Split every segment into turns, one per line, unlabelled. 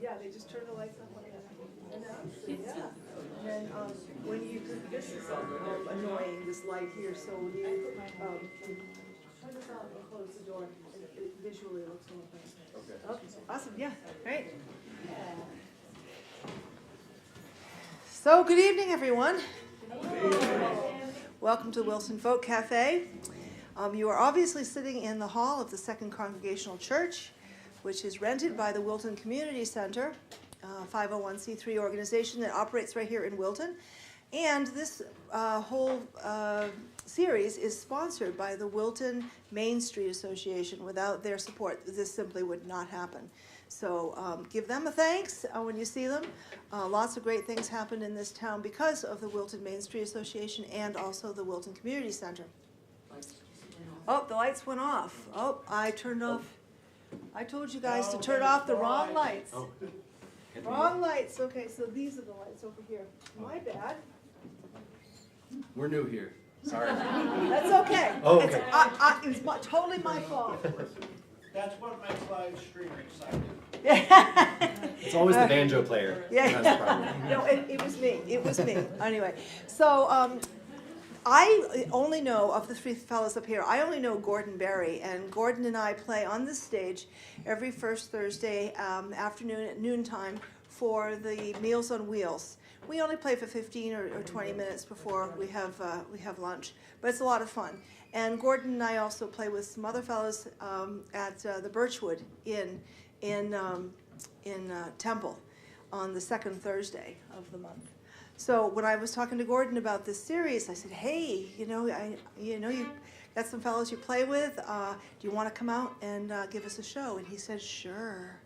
Yeah, they just turn the lights on like that. And yeah. And then when you, this is annoying, this light here, so when you turn this off and close the door, it visually looks more fun. Okay. Awesome, yeah, great. So, good evening, everyone. Welcome to Wilson Folk Cafe. You are obviously sitting in the hall of the Second Congregational Church, which is rented by the Wilton Community Center, 501c3 organization that operates right here in Wilton. And this whole series is sponsored by the Wilton Main Street Association. Without their support, this simply would not happen. So give them a thanks when you see them. Lots of great things happen in this town because of the Wilton Main Street Association and also the Wilton Community Center. Oh, the lights went off. Oh, I turned off. I told you guys to turn off the wrong lights. Oh. Wrong lights. Okay, so these are the lights over here. My bad.
We're new here. Sorry.
That's okay.
Oh, okay.
It's totally my fault.
That's what makes live streaming exciting.
It's always the banjo player.
Yeah.
That's the problem.
No, it was me. It was me. Anyway, so I only know, of the three fellows up here, I only know Gordon Berry, and Gordon and I play on this stage every first Thursday afternoon at noontime for the Meals on Wheels. We only play for 15 or 20 minutes before we have lunch, but it's a lot of fun. And Gordon and I also play with some other fellows at the Birchwood in Temple on the second Thursday of the month. So when I was talking to Gordon about this series, I said, "Hey, you got some fellows you play with. Do you want to come out and give us a show?" And he said, "Sure."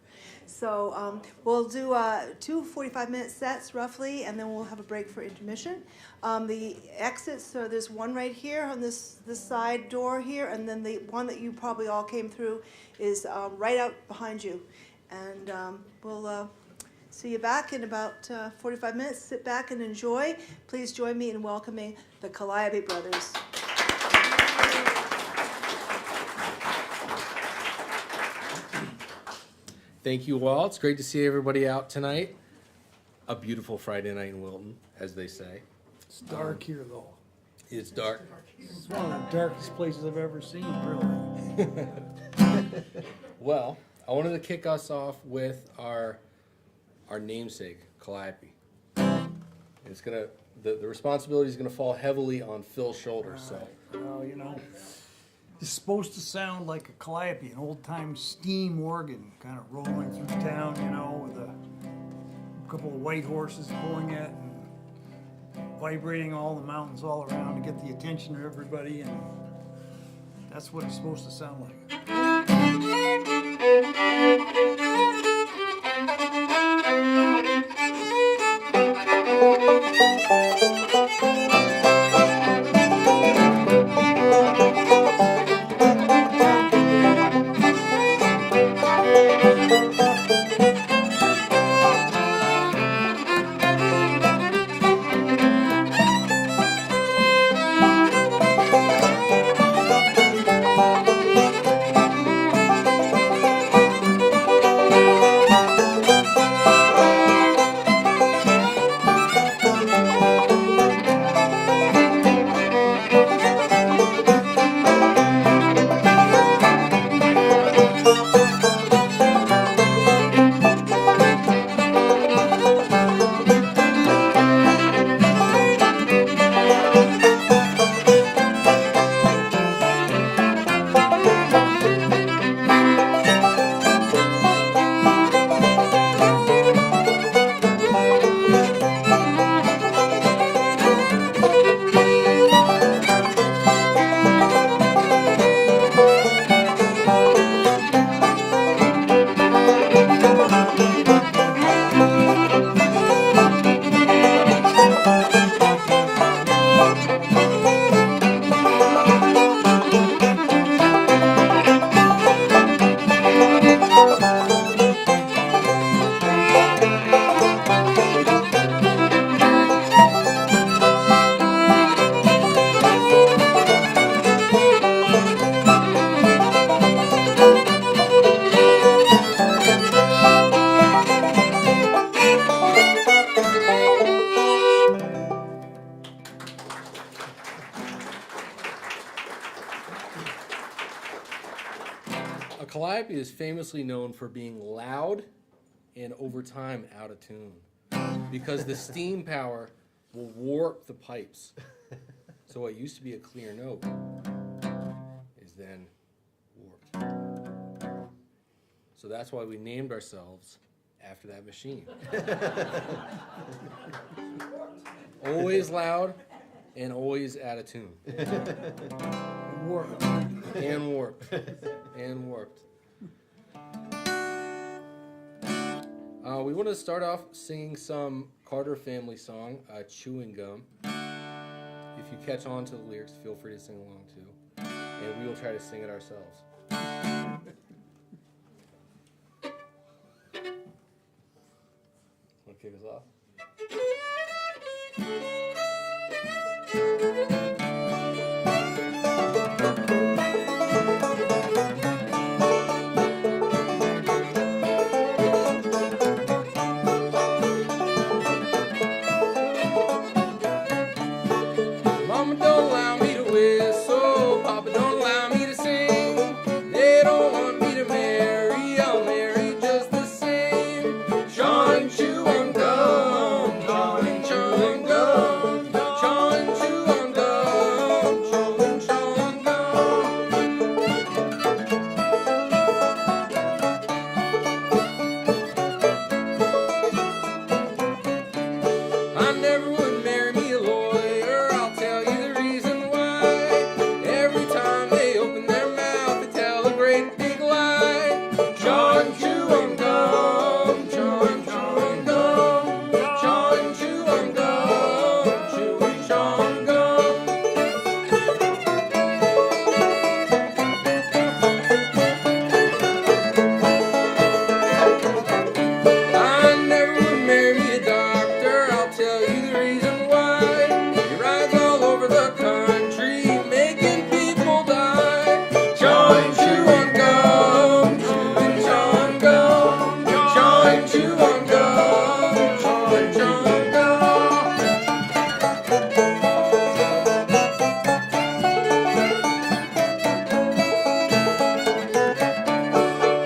So we'll do 2 45-minute sets roughly, and then we'll have a break for intermission. The exits, so there's one right here on this side door here, and then the one that you probably all came through is right out behind you. And we'll see you back in about 45 minutes. Sit back and enjoy. Please join me in welcoming the Caliope Brothers.
Thank you all. It's great to see everybody out tonight. A beautiful Friday night in Wilton, as they say.
It's dark here, though.
It's dark.
It's one of the darkest places I've ever seen, really.
Well, I wanted to kick us off with our namesake, Caliope. It's gonna the responsibility is gonna fall heavily on Phil's shoulders. So,
Well, it's supposed to sound like a Calliope, an old-time steam organ, kind of rolling through town, with a couple of white horses pulling it and vibrating all the mountains all around to get the attention of everybody, and that's what it's supposed to sound like.
famously known for being loud and over time out of tune because the steam power will warp the pipes. So what used to be a clear note is then warped. So that's why we named ourselves after that machine. Always loud and always out of tune.
Warped.
And warped. And warped. We want to start off singing some Carter family song, Chewing Gum. If you catch on to the lyrics, feel free to sing along too. And we will try to sing it ourselves. Want to kick us off? Mama don't allow me to whistle, Papa don't allow me to sing. They don't want me to marry, I'll marry just the same. Chawing, chewing gum, chawing, chewing gum, chawing, chewing gum, chewing, chewing gum. I never would marry me a lawyer, I'll tell you the reason why. Every time they open their mouth, they tell a great big lie. Chawing, chewing gum, chawing, chewing gum, chawing, chewing gum, chewing, chewing gum. I never would marry me a doctor, I'll tell you the reason why. He rides all over the country, making people die. Chawing, chewing gum, chewing, chewing gum, chawing, chewing gum, chewing, chewing gum.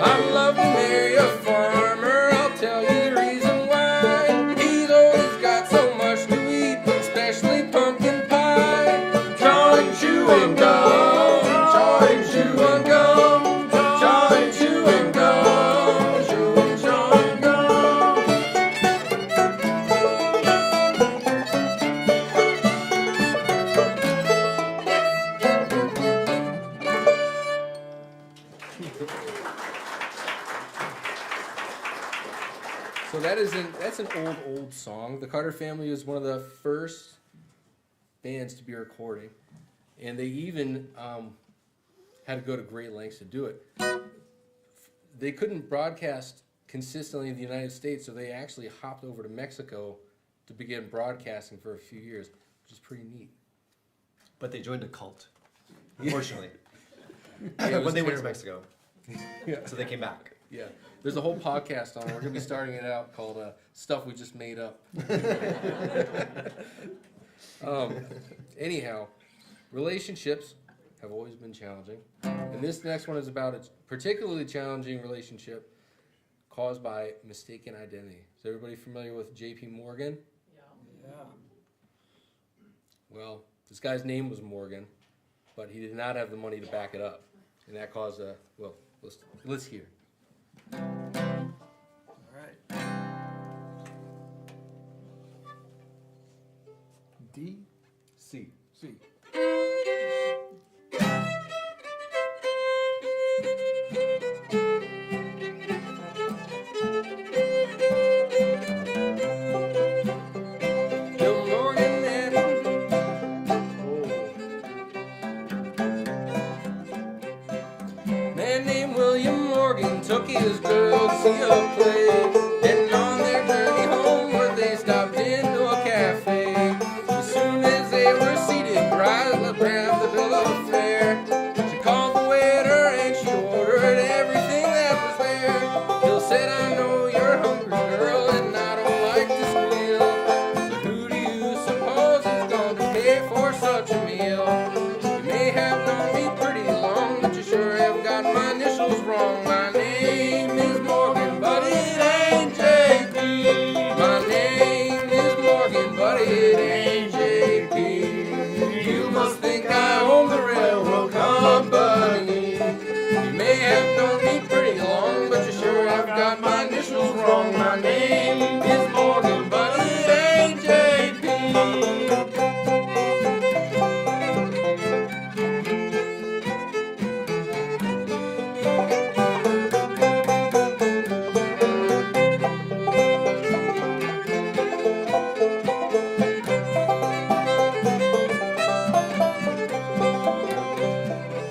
I'd love to marry a farmer, I'll tell you the reason why. He's always got so much to eat, especially pumpkin pie. Chawing, chewing gum, chawing, chewing gum, chawing, chewing gum, chewing, chewing gum. So that's an old song. The Carter family was one of the first bands to be recording, and they even had to go to great lengths to do it. They couldn't broadcast consistently in the United States, so they actually hopped over to Mexico to begin broadcasting for a few years, which is pretty neat.
But they joined a cult, unfortunately,
Yeah, it was
when they went to
terrible.
Mexico.
Yeah.
So they came back.
Yeah, there's a whole podcast on it. We're gonna be starting it out called "Stuff We Just Made Up." Anyhow, relationships have always been challenging, and this next one is about a particularly challenging relationship caused by mistaken identity. Is everybody familiar with J.P. Morgan?
Yeah.
Well, this guy's name was Morgan, but he did not have the money to back it up, and that caused a let's hear.
All right. D,
C.
C.
Bill Morgan and man named William Morgan took his girl to see a play. And on their journey homeward, they stopped into a cafe. As soon as they were seated, Grisla grabbed the bill of fare. She called the waiter and she ordered everything that was there. Bill said, "I know you're hungry, girl, and I don't like to squeal. But who do you suppose is going to pay for such a meal? You may have known me pretty long, but you sure have got my initials wrong. My name got my initials wrong. My name is Morgan, but it ain't JP.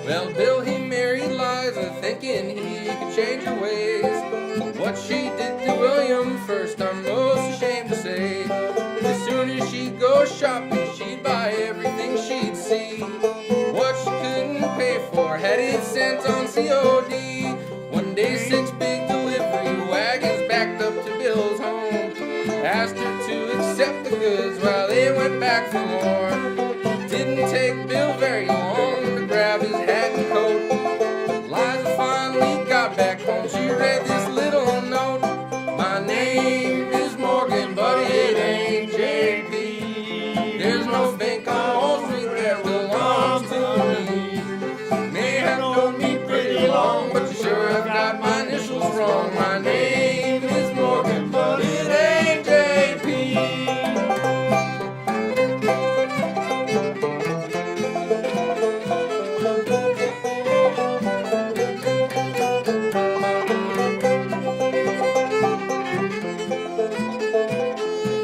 Well, Bill, he married Liza, thinking he could change her ways. What she did to William first, I'm most ashamed to say. As soon as she'd go shopping, she'd buy everything she'd see. What she couldn't pay for, had it sent on COD. One day, 6 big delivery wagons backed up to Bill's home. Asked her to accept the goods while they went back for more. Didn't take Bill very long to grab his hat and coat. Liza finally got back home. She read this little note. My name is Morgan, but it ain't JP. There's no bank on Wall Street that belongs to me. May have known me pretty long, but you sure have got my initials wrong. My name is Morgan, but it ain't JP.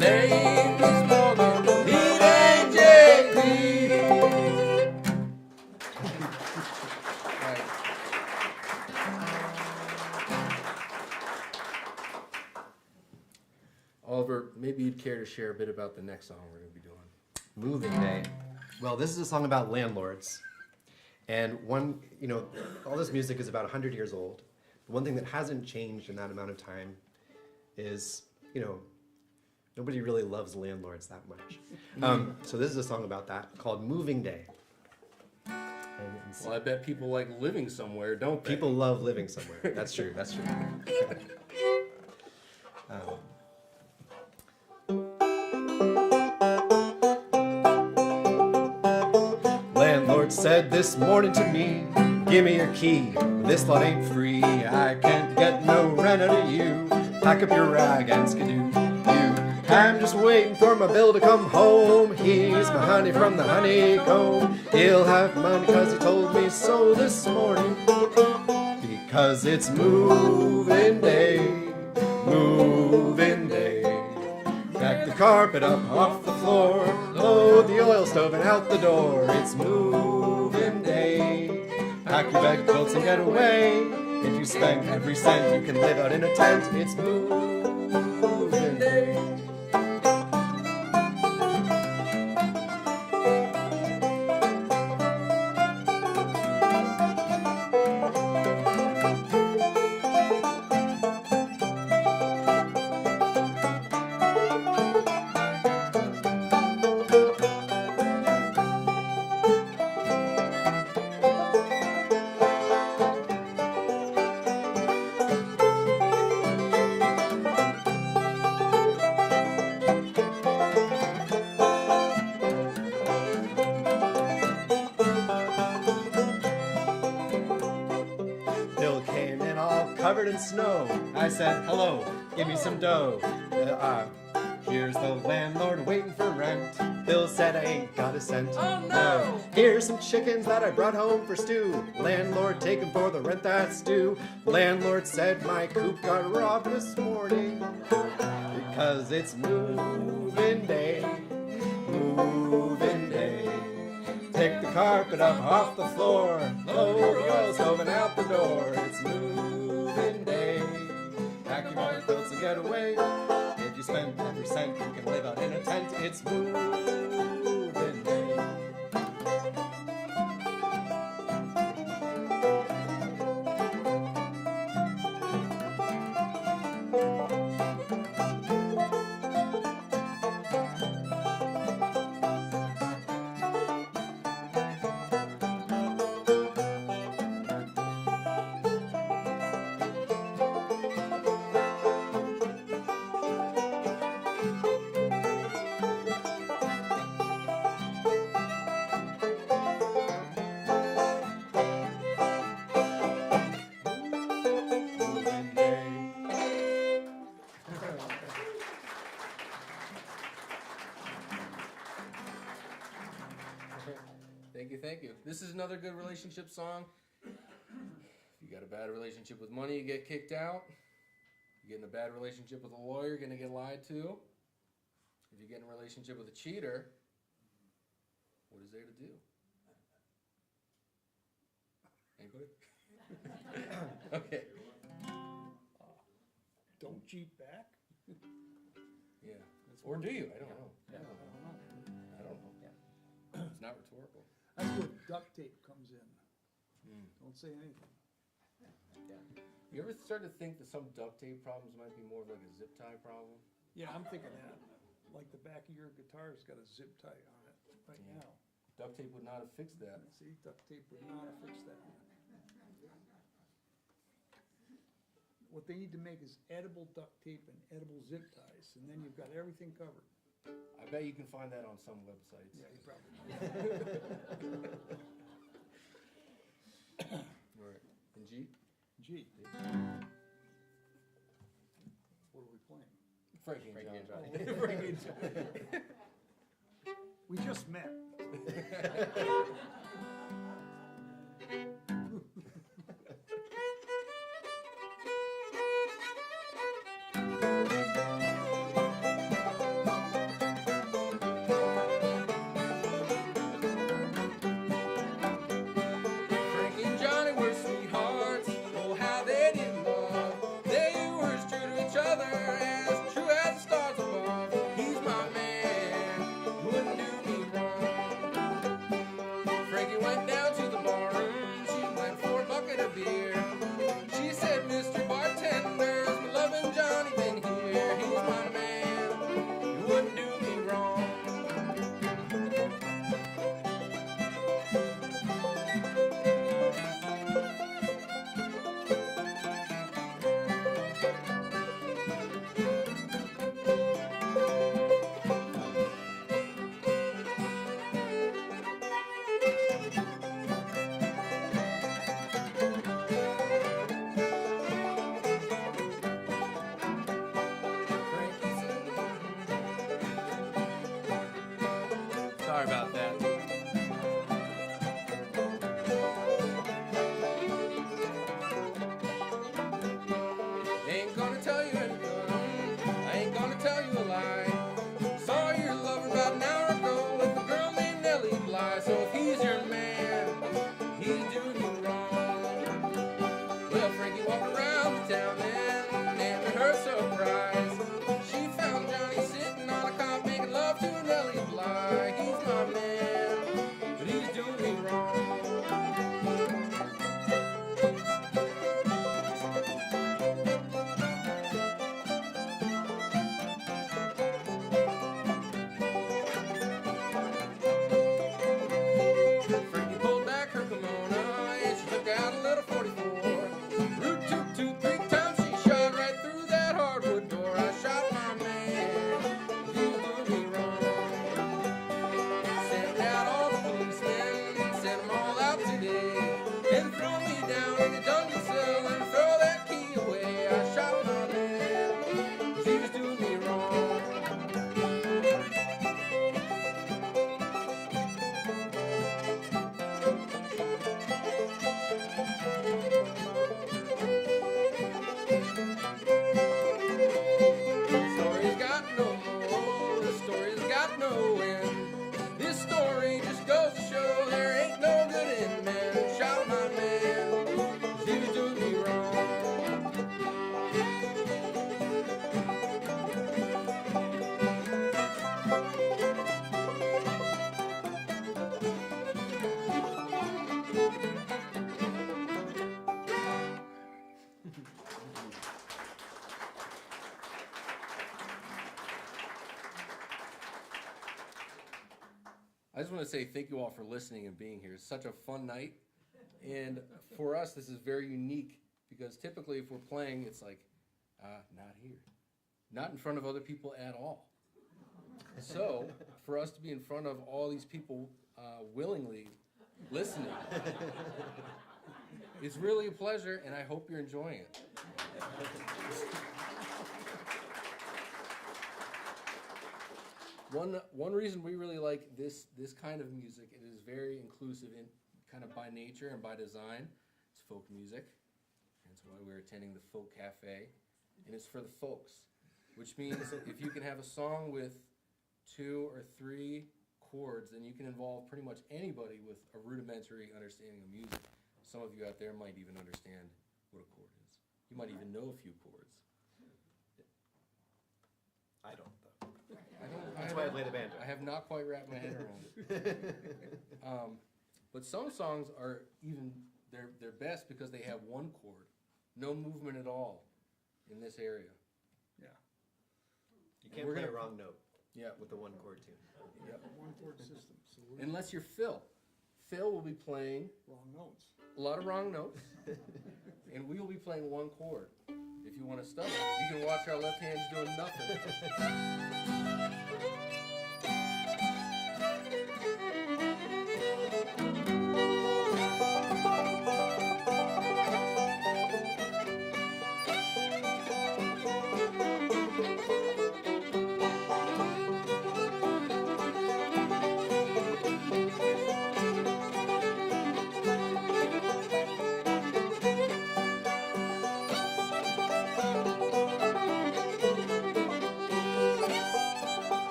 Name is Morgan, it ain't JP. Right. Oliver, maybe you'd care to share a bit about the next song we're going to be doing.
Moving Day. Well, this is a song about landlords. And one, all this music is about 100 years old. The one thing that hasn't changed in that amount of time is, nobody really loves landlords that much. So this is a song about that called Moving Day.
Well, I bet people like living somewhere, don't they?
People love living somewhere. That's true. That's true. Landlord said this morning to me, give me your key, this lot ain't free. I can't get no rent out of you. Pack up your rag and skidoo. I'm just waiting for my bill to come home. He's my honey from the honeycomb. He'll have money cause he told me so this morning. Because it's moving day, moving day. Back the carpet up off the floor, load the oil stove and out the door. It's moving day. Pack your bed coats and get away. If you spend every cent, you can live out in a tent. It's moving day. Covered in snow. I said, hello, give me some dough. Here's the landlord waiting for rent. Bill said I ain't got a cent.
Oh no!
Here's some chickens that I brought home for stew. Landlord, take 'em for the rent that's due. Landlord said my coop got robbed this morning. Because it's moving day, moving day. Take the carpet up off the floor, load the oil stove and out the door. It's moving day. Pack your money clothes and get away. If you spend every cent, you can live out in a tent. It's moving day.
thank you. This is another good relationship song. If you got a bad relationship with money, you get kicked out. You get in a bad relationship with a lawyer, you're going to get lied to. If you get in a relationship with a cheater, what is there to do? Anybody? Okay.
Don't cheat back?
Yeah. Or do you? I don't know. I don't know. It's not rhetorical.
That's where duct tape comes in. Don't say anything.
You ever start to think that some duct tape problems might be more of like a zip tie problem?
Yeah, I'm thinking that. Like the back of your guitar's got a zip tie on it right
Yeah.
now.
Duct tape would not have fixed that.
See, duct tape would not have fixed that. What they need to make is edible duct tape and edible zip ties, and then you've got everything covered.
I bet you can find that on some websites.
Yeah, you probably.
All right. And G?
Gee. What are we playing?
Frankie and Johnny.
Frankie and Johnny. We just met.
Frankie and Johnny were sweethearts. Oh, how they did love. They were as true to each other as true as the stars above. He's my man, wouldn't do me wrong. Frankie went down to the barroom. She went for a bucket of beer. She said, Mr. Bartender, has my loving Johnny been here? He's my man, he wouldn't do me wrong. Sorry about that. Ain't gonna tell you anything. I ain't gonna tell you a lie. Saw your lover about an hour ago with a girl named Nellie Bly. So if he's your man, he's doing you wrong. Well, Frankie walked around the town and to her surprise, she found Johnny sitting on a cot making love to Nellie Bly. He's my man, but he's doing me wrong. Frankie pulled back her kimono and she took out a little 44. Root toot toot 3 times she shot right through that hardwood door. I shot my man, he was doing me wrong. Sent out all the policemen, sent them all out today, and throw me down in a dungeon cell and throw that key away. I shot my man, 'cause he was doing me wrong. Story's got no moral, the story's got no end. This story just goes to show there ain't no good in men. Shout my man, 'cause he was doing me wrong. I just want to say thank you all for listening and being here. It's such a fun night. And for us, this is very unique because typically if we're playing, it's like, not here. Not in front of other people at all. So for us to be in front of all these people willingly listening, it's really a pleasure and I hope you're enjoying it. One reason we really like this kind of music, it is very inclusive in kind of by nature and by design. It's folk music. That's why we're attending the Folk Cafe. And it's for the folks, which means if you can have a song with 2 or 3 chords, then you can involve pretty much anybody with a rudimentary understanding of music. Some of you out there might even understand what a chord is. You might even know a few chords.
I don't, though.
That's
why I play the banjo.
I have not quite wrapped my head around it. But some songs are even, they're best because they have one chord. No movement at all in this area.
Yeah.
You can't
We're
play
gonna-
a wrong note
Yeah.
with the one chord tune.
Yep.
One chord system, so we're
Unless you're Phil. Phil will be playing
wrong notes.
a lot of wrong notes, and we will be playing one chord. If you want to study, you can watch our left hands doing nothing.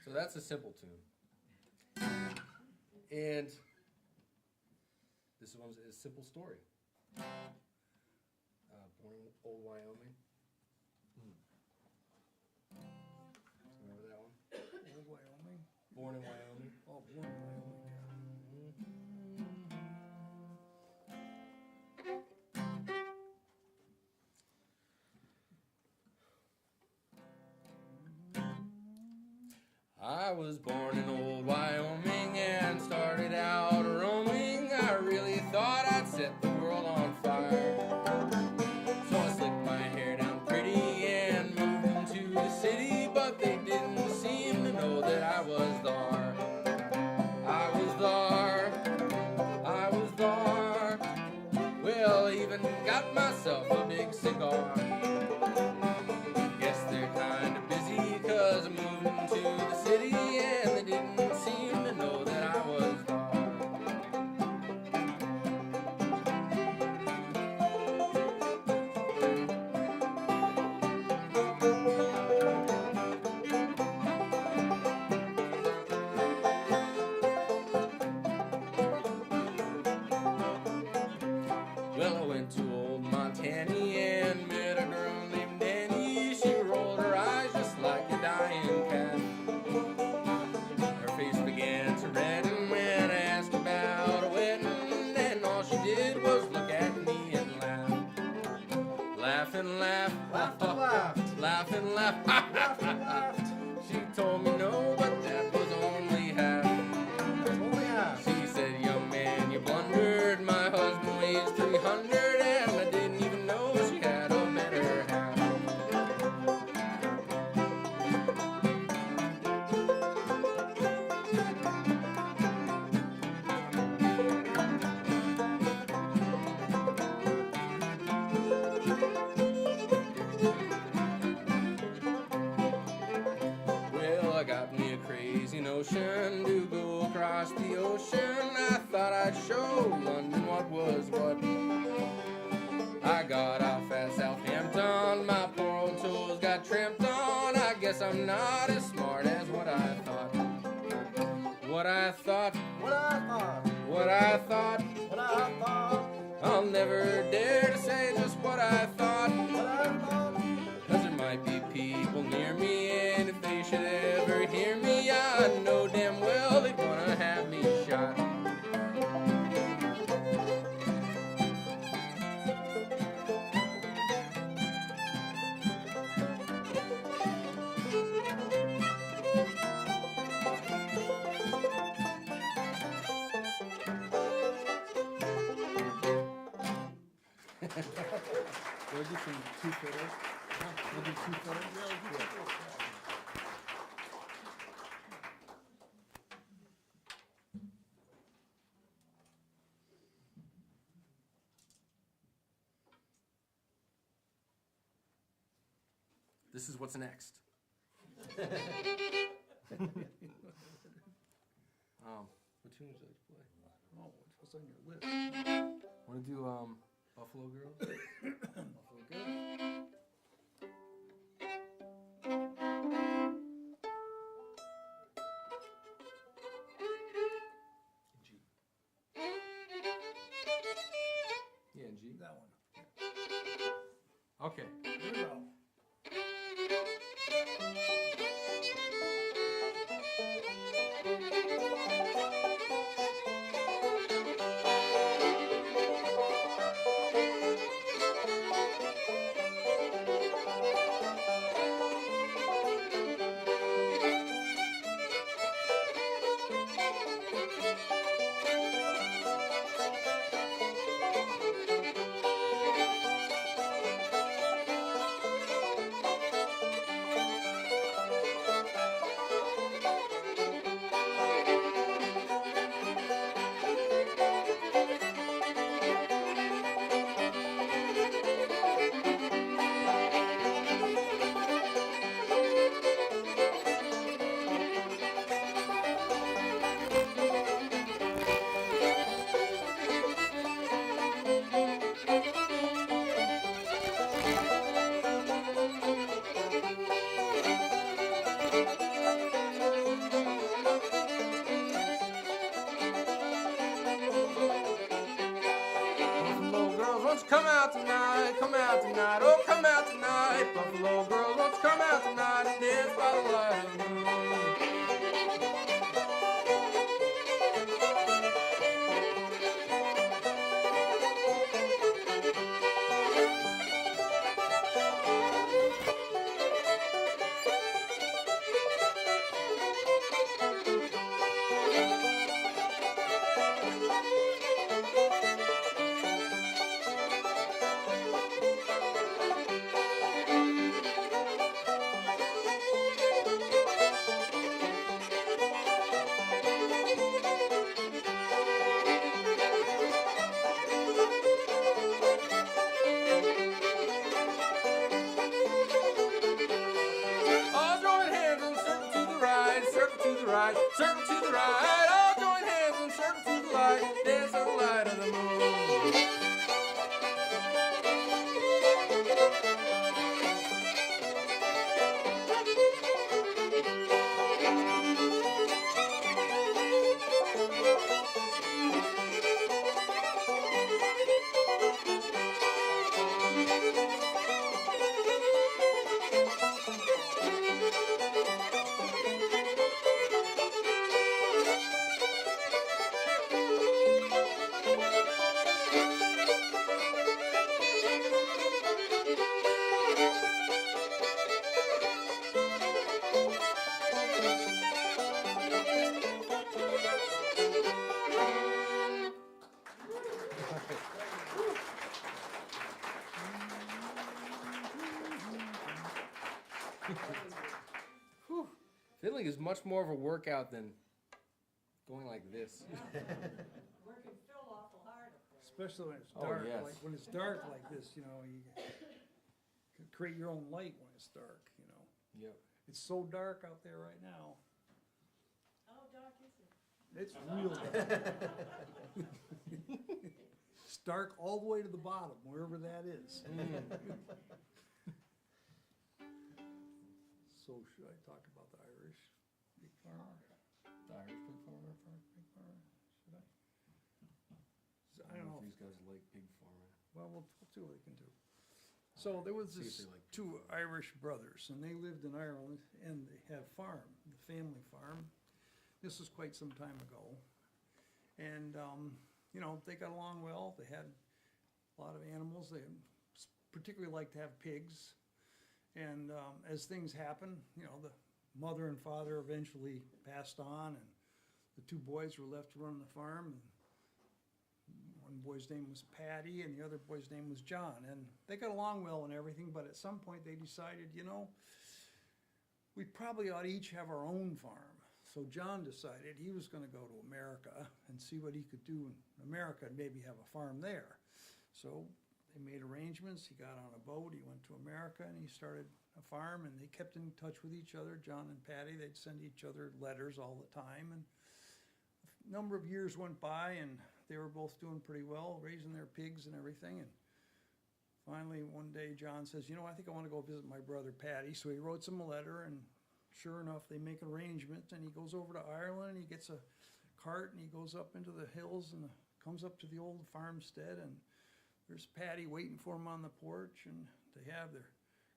So that's a simple tune. And this one's a simple story. Born in Old Wyoming. Remember that one?
Old Wyoming?
Born in Wyoming.
Oh, born in Wyoming, yeah.
I was born in Old Wyoming and started out roaming. I really thought I'd set the world on fire. So I slicked my hair down pretty and moved into the city, but they didn't seem to know that I was there. I was there. I was there. Well, even got myself a big cigar. Guess they're kind of busy 'cause I'm moving to the city and they didn't seem to know that I was there. Well, I went to old Montana and met a girl named Danny. She rolled her eyes just like a dying cat. Her face began to redden when I asked about a wedding, and all she did was look at me and laugh. Laugh and laugh,
Laughed and laughed.
laugh and laugh.
Laughed and laughed.
told me no, but that was only half.
Only half.
She said, young man, you blundered. My husband weighs 300, and I didn't even know she had a better half. Well, I got me a crazy notion to go across the ocean. I thought I'd show London what was what. I got off at Southampton, my poor old toes got tramped on. I guess I'm not as smart as what I thought. What I thought,
What I thought,
what I thought.
what I thought,
I'll never dare to say just what I thought.
what I thought.
Cause there might be people near me, and if they should ever hear me, I know damn well they'd wanna have me shot.
We'll get some two fiddles. We'll do two fiddles.
This is what's next. What tunes did I play?
Oh, what's on your list?
Wanna do Buffalo Girls?
Okay. G.
Yeah, in G.
That one.
Okay.
Here we go.
Come out tonight, come out tonight, oh come out tonight. Buffalo girls, won't you come out tonight and dance by the light of the moon. Circle to the right, all join hands and circle to the light, dance on the light of the moon. Fiddling is much more of a workout than going like this.
Working Phil awful hard up there.
Especially when it's
Oh,
dark,
yes.
like when it's dark like this, you know, you can create your own light when it's dark, you know.
Yep.
It's so dark out there right now.
How dark is it?
It's real dark. It's dark all the way to the bottom, wherever that is. So should I talk about the Irish pig farmer?
The Irish pig farmer.
Pig farmer, should I? So,
I don't know if these guys like pig farming.
Well, we'll see what we can do. So there was
See if
this
they like
two Irish brothers, and they lived in Ireland, and they had a farm, the family farm. This was quite some time ago. And, you know, they got along well. They had a lot of animals. They particularly liked to have pigs. And as things happen, you know, the mother and father eventually passed on, and the two boys were left to run the farm. And one boy's name was Patty, and the other boy's name was John. And they got along well and everything, but at some point they decided, you know, we probably ought to each have our own farm. So John decided he was going to go to America and see what he could do in America and maybe have a farm there. So they made arrangements. He got on a boat, he went to America, and he started a farm, and they kept in touch with each other, John and Patty. They'd send each other letters all the time, and a number of years went by, and they were both doing pretty well, raising their pigs and everything. And finally, one day, John says, you know, I think I want to go visit my brother Patty. So he wrote him a letter, and sure enough, they make arrangements, and he goes over to Ireland, and he gets a cart, and he goes up into the hills, and comes up to the old farmstead, and there's Patty waiting for him on the porch, and they have their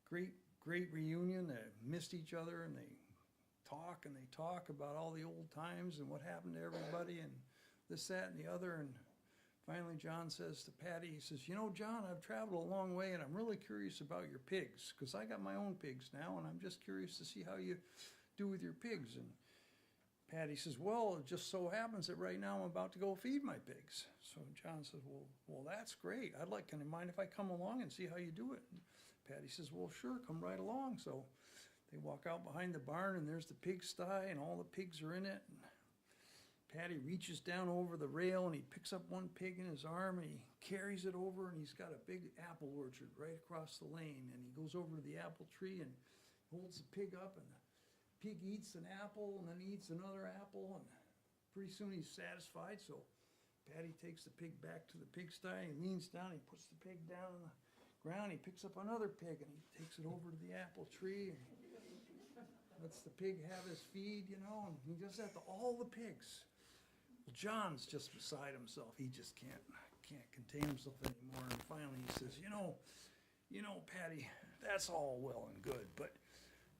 great reunion. They missed each other, and they talk about all the old times and what happened to everybody and this, that, and the other. And finally John says to Patty, he says, you know, John, I've traveled a long way, and I'm really curious about your pigs, because I got my own pigs now, and I'm just curious to see how you do with your pigs. And Patty says, well, it just so happens that right now I'm about to go feed my pigs. So John says, well, that's great. Can you mind if I come along and see how you do it? And Patty says, well, sure, come right along. So they walk out behind the barn, and there's the pigsty, and all the pigs are in it. And Patty reaches down over the rail, and he picks up one pig in his arm, and he carries it over, and he's got a big apple orchard right across the lane. And he goes over to the apple tree and holds the pig up, and the pig eats an apple, and then he eats another apple, and pretty soon he's satisfied. So Patty takes the pig back to the pigsty, he leans down, he puts the pig down on the ground, he picks up another pig, and he takes it over to the apple tree, and he lets the pig have his feed, you know, and he does that to all the pigs. Well, John's just beside himself. He just can't contain himself anymore, and finally he says, you know, Patty, that's all well and good, but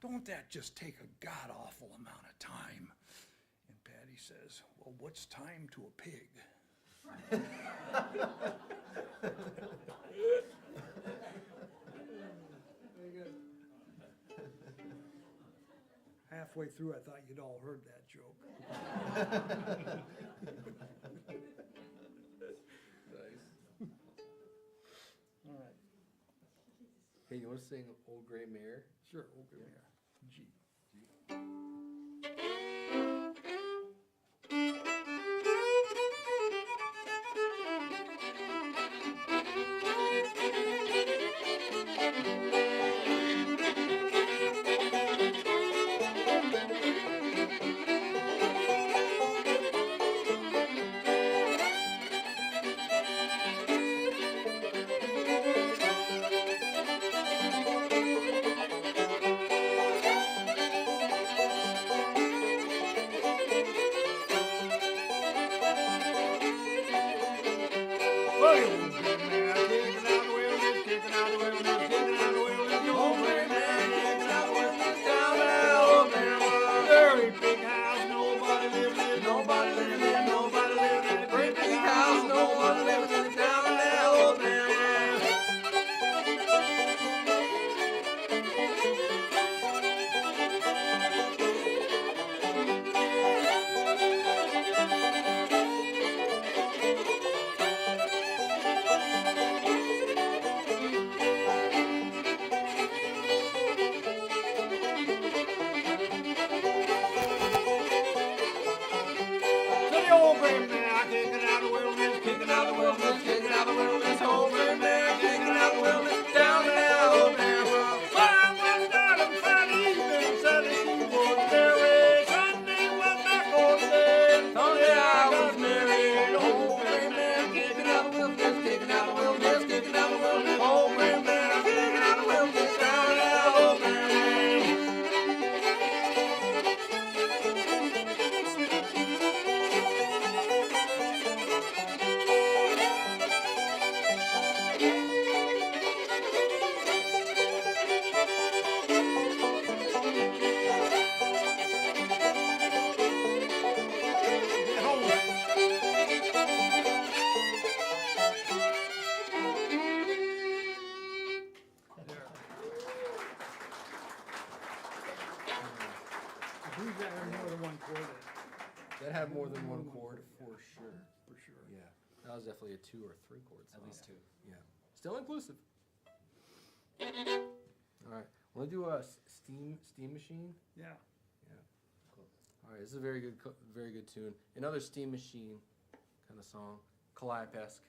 don't that just take a god-awful amount of time? And Patty says, well, what's time to a pig? Very good. Halfway through, I thought you'd all heard that joke.
Nice.
All right,
Hey, you want to sing Old Gray Mare?
sure, we'll give me a G. Who's that had more than one chord
That had more than one chord for sure.
for sure.
Yeah, that was definitely a 2 or 3 chord song.
At least two.
Yeah, still inclusive. All right, want to do a steam machine?
Yeah.
Yeah. Cool. All right, this is a very good tune. Another Steam Machine kind of song, Calliope-esque.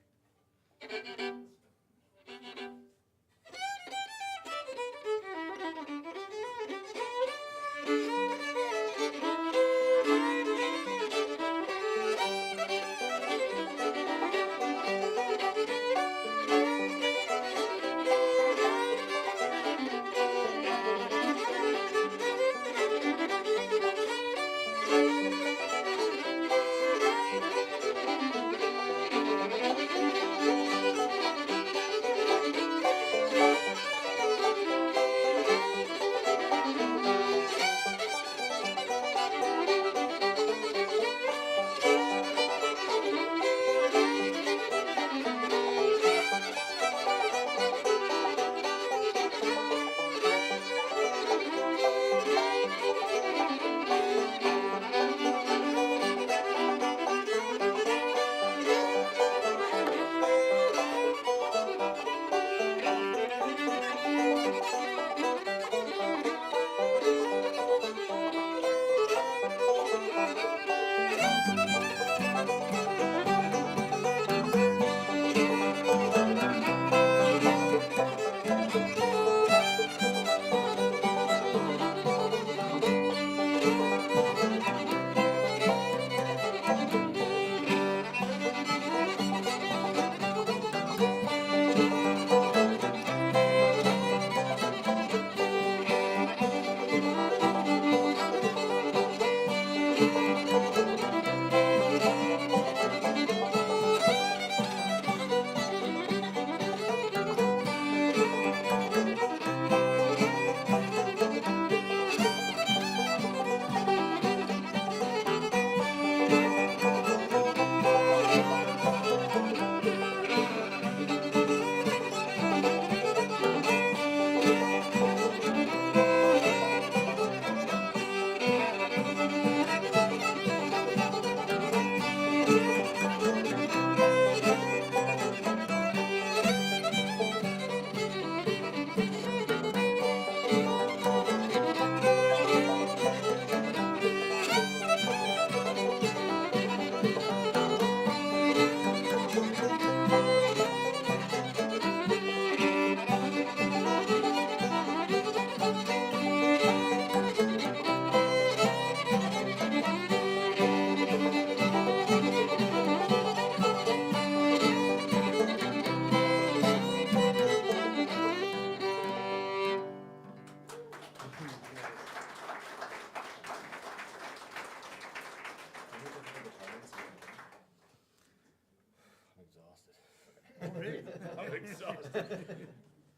I'm exhausted. I'm exhausted.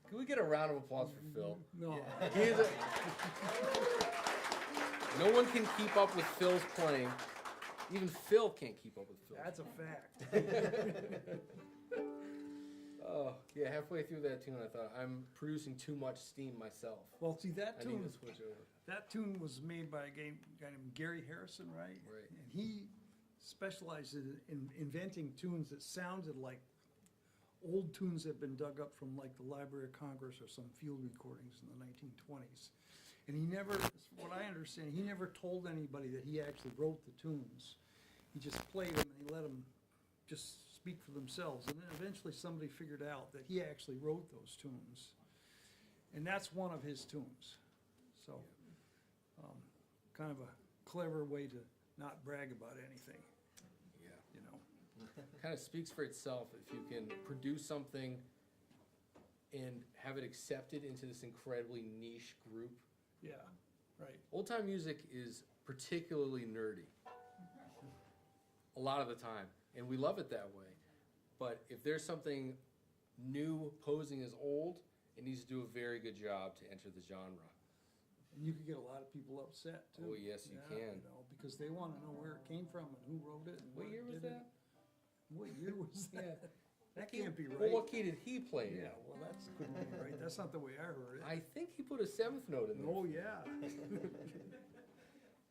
Can we get a round of applause for Phil?
No.
He's no one can keep up with Phil's playing. Even Phil can't keep up with Phil.
That's a fact.
Oh, yeah, halfway through that tune, I thought, I'm producing too much steam myself.
Well, see, that
I need
tune,
to switch over.
that tune was made by a guy named Gary Harrison, right?
Right.
And he specializes in inventing tunes that sounded like old tunes that had been dug up from like the Library of Congress or some field recordings in the 1920s. And he never, what I understand, he never told anybody that he actually wrote the tunes. He just played them and he let them just speak for themselves. And then eventually somebody figured out that he actually wrote those tunes. And that's one of his tunes. So, kind of a clever way to not brag about anything,
Yeah.
you know.
Kind of speaks for itself if you can produce something and have it accepted into this incredibly niche group.
Yeah, right.
Old time music is particularly nerdy. A lot of the time. And we love it that way. But if there's something new posing as old, it needs to do a very good job to enter the genre.
And you could get a lot of people upset too.
Oh, yes, you
Yeah,
can.
You know, because they want to know where it came from and who wrote it. And
What
when
year
it
was
did it.
that?
What year was that?
Yeah.
That can't be
Well,
right.
what key did he play in?
Yeah, well, that's couldn't be right. That's not the way I heard it.
I think he put a seventh note in there.
Oh, yeah.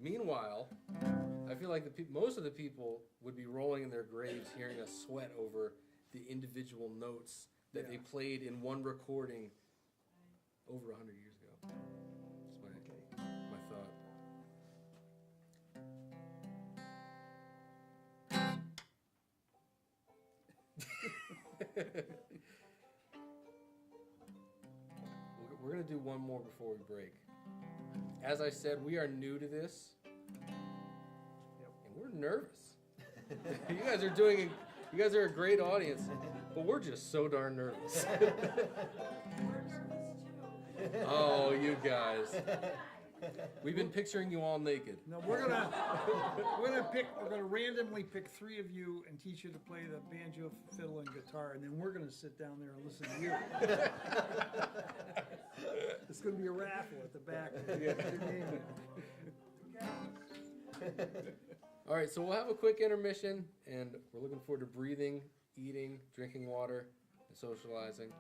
Meanwhile, I feel like most of the people would be rolling in their graves hearing us sweat over the individual notes that they played in one recording over 100 years ago. That's my thought. We're gonna do one more before we break. As I said, we are new to this, and we're nervous. You guys are a great audience, but we're just so darn nervous.
We're nervous too.
Oh, you guys. We've been picturing you all naked.
No, we're gonna randomly pick 3 of you and teach you to play the banjo, fiddle, and guitar, and then we're gonna sit down there and listen to you. It's gonna be a raffle at the back.
All right, so we'll have a quick intermission, and we're looking forward to breathing, eating, drinking water, and socializing.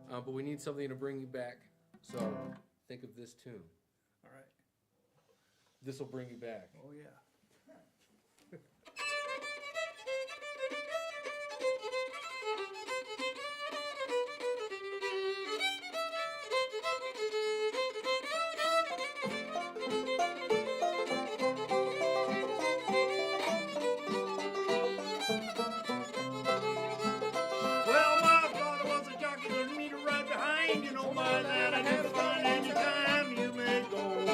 But we need something to bring you back. So think of this tune.
All right.
This will bring you back.
Oh, yeah. Well, my father was a jockey, learned me to ride behind. You know by that I never find any time you may go.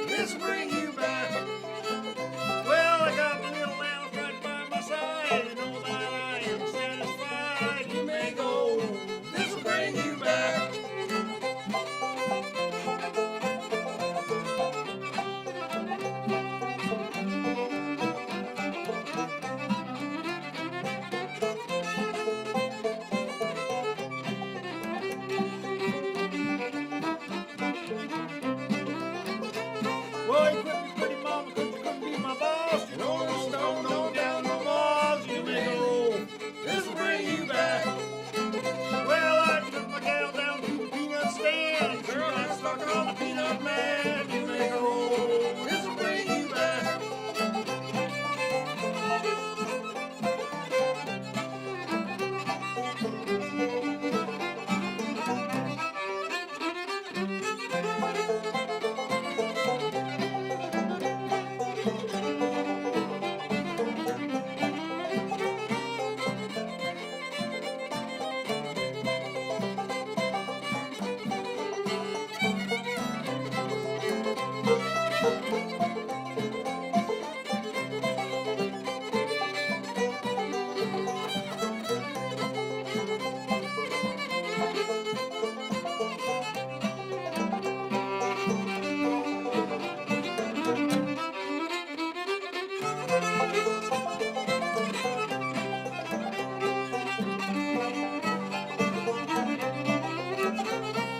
This will bring you back. Well, I got my little house right by my side. You know that I am satisfied. You may go. This will bring you back. Well, you quit me pretty mama, 'cause you couldn't be my boss. You know the stone on down the walls. You make a roll. This will bring you back. Well, I took my gal down to the peanut stand. Girl, got stuck on the peanut man. You make a roll. This will bring you back.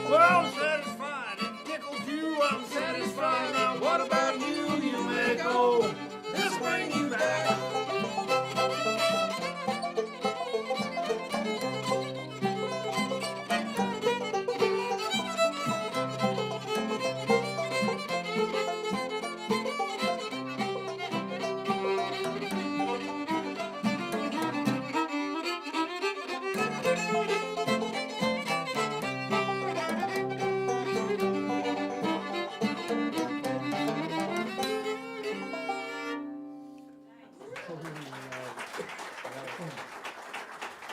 Well, I'm satisfied. It tickled you. I'm satisfied. Now, what about you? You may go. This will bring you back.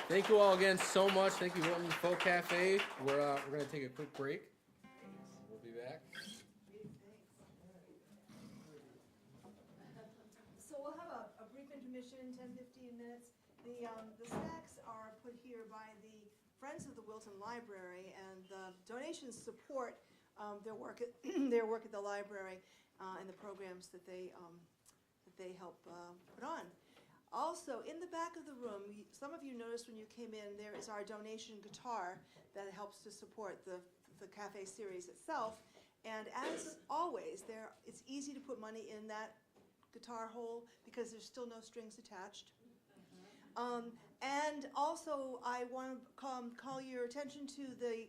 Thank you all again so much. Thank you, Wilton Folk Cafe. We're going to take a quick break. We'll be back.
So we'll have a brief intermission, 10-15 minutes. The snacks are put here by the Friends of the Wilton Library, and the donations support their work at the library and the programs that they help put on. Also, in the back of the room, some of you noticed when you came in, there is our donation guitar that helps to support the cafe series itself. And as always, it's easy to put money in that guitar hole because there's still no strings attached. And also, I want to call your attention to the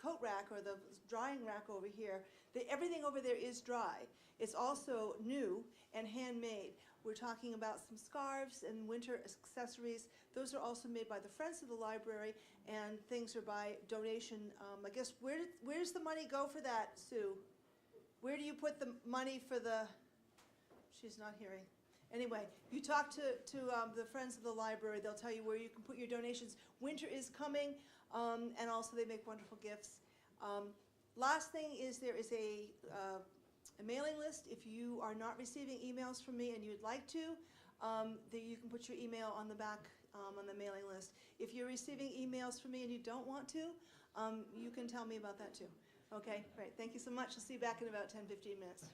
coat rack or the drying rack over here, everything over there is dry. It's also new and handmade. We're talking about some scarves and winter accessories. Those are also made by the Friends of the Library, and things are by donation. I guess, where does the money go for that, Sue? Where do you put the money for the, she's not hearing. Anyway, you talk to the Friends of the Library, they'll tell you where you can put your donations. Winter is coming, and also they make wonderful gifts. Last thing is there is a mailing list. If you are not receiving emails from me and you'd like to, you can put your email on the back on the mailing list. If you're receiving emails from me and you don't want to, you can tell me about that too. Okay, great. Thank you so much. I'll see you back in about 10-15 minutes.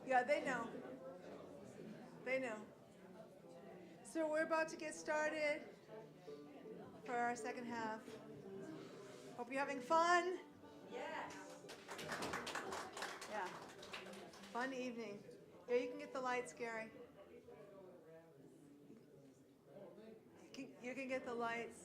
Yeah, they know. They know. So we're about to get started for our second half. Hope you're having fun.
Yes.
Yeah. Fun evening. Yeah, you can get the lights, Gary. You can get the lights.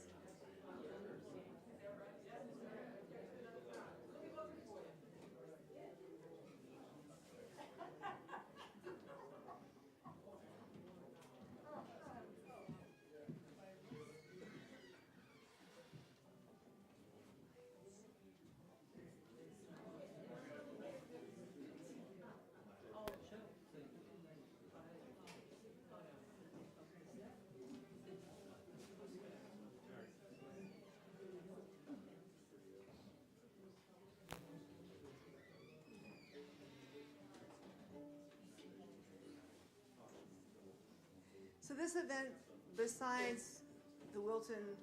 So this event, besides the Wilton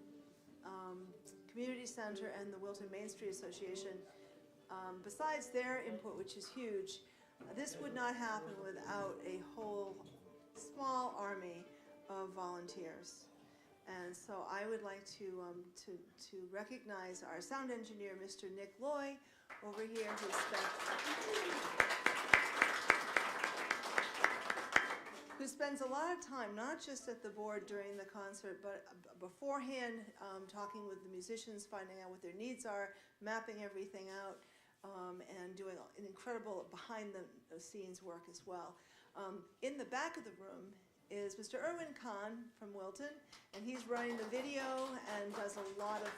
Community Center and the Wilton Main Street Association, besides their input, which is huge, this would not happen without a whole small army of volunteers. And so I would like to recognize our sound engineer, Mr. Nick Loy, over here, who spends a lot of time, not just at the board during the concert, but beforehand, talking with the musicians, finding out what their needs are, mapping everything out, and doing an incredible behind-the-scenes work as well. In the back of the room is Mr. Irwin Kahn from Wilton, and he's running the video and does a lot of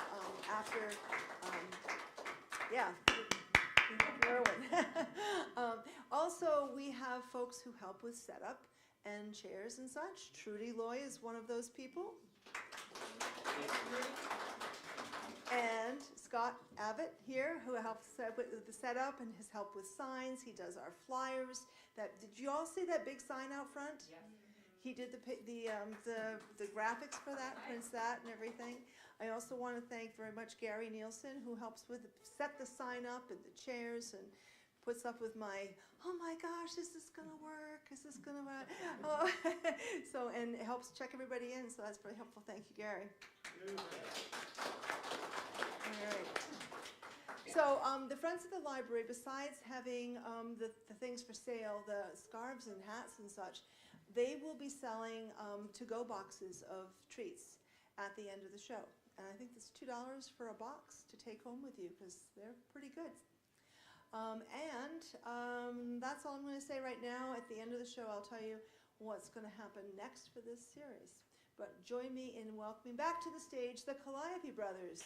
Irwin. Also, we have folks who help with setup and chairs and such. Trudy Loy is one of those people. And Scott Abbott here, who helps with the setup and his help with signs. He does our flyers. Did you all see that big sign out front?
Yes.
He did the graphics for that, prints that and everything. I also want to thank very much Gary Nielsen, who helps set the sign up and the chairs and puts up with my, oh my gosh, is this gonna work? Is this gonna work? Oh. And it helps check everybody in, so that's very helpful. Thank you, Gary. All right. So the Friends of the Library, besides having the things for sale, the scarves and hats and such, they will be selling to-go boxes of treats at the end of the show. And I think it's $2 for a box to take home with you, because they're pretty good. That's all I'm going to say right now. At the end of the show, I'll tell you what's going to happen next for this series. But join me in welcoming back to the stage the Caliope Brothers.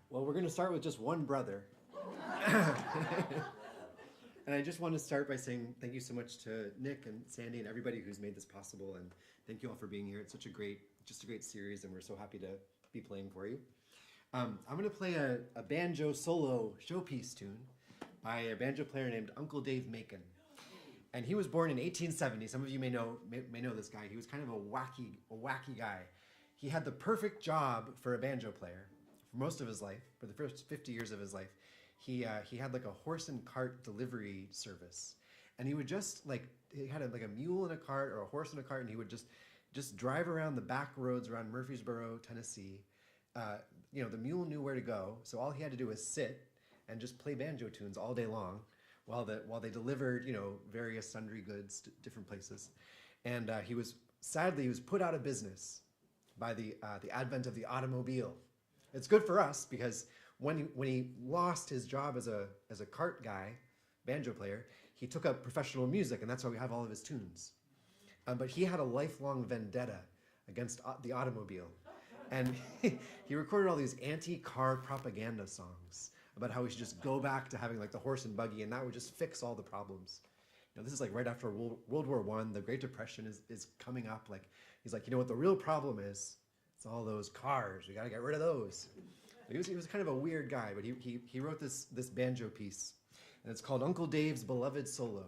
Well, we're going to start with just one brother. And I just want to start by saying thank you so much to Nick and Sandy and everybody who's made this possible, and thank you all for being here. It's such a great series, and we're so happy to be playing for you. I'm going to play a banjo solo showpiece tune by a banjo player named Uncle Dave Macon. And he was born in 1870. Some of you may know this guy. He was kind of a wacky guy. He had the perfect job for a banjo player for most of his life. For the first 50 years of his life, he had like a horse and cart delivery service, and he would just he had a mule in a cart or a horse in a cart, and he would just drive around the back roads around Murfreesboro, Tennessee. The mule knew where to go, so all he had to do was sit and just play banjo tunes all day long while they delivered various sundry goods to different places. And he was put out of business by the advent of the automobile. It's good for us because when he lost his job as a cart guy, banjo player, he took up professional music, and that's why we have all of his tunes. But he had a lifelong vendetta against the automobile. And he recorded all these anti-car propaganda songs about how we should just go back to having the horse and buggy, and that would just fix all the problems. This is right after World War I. The Great Depression is coming up. He's like, what the real problem is? It's all those cars. We got to get rid of those. He was kind of a weird guy, but he wrote this banjo piece, and it's called Uncle Dave's Beloved Solo.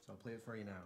So I'll play it for you now.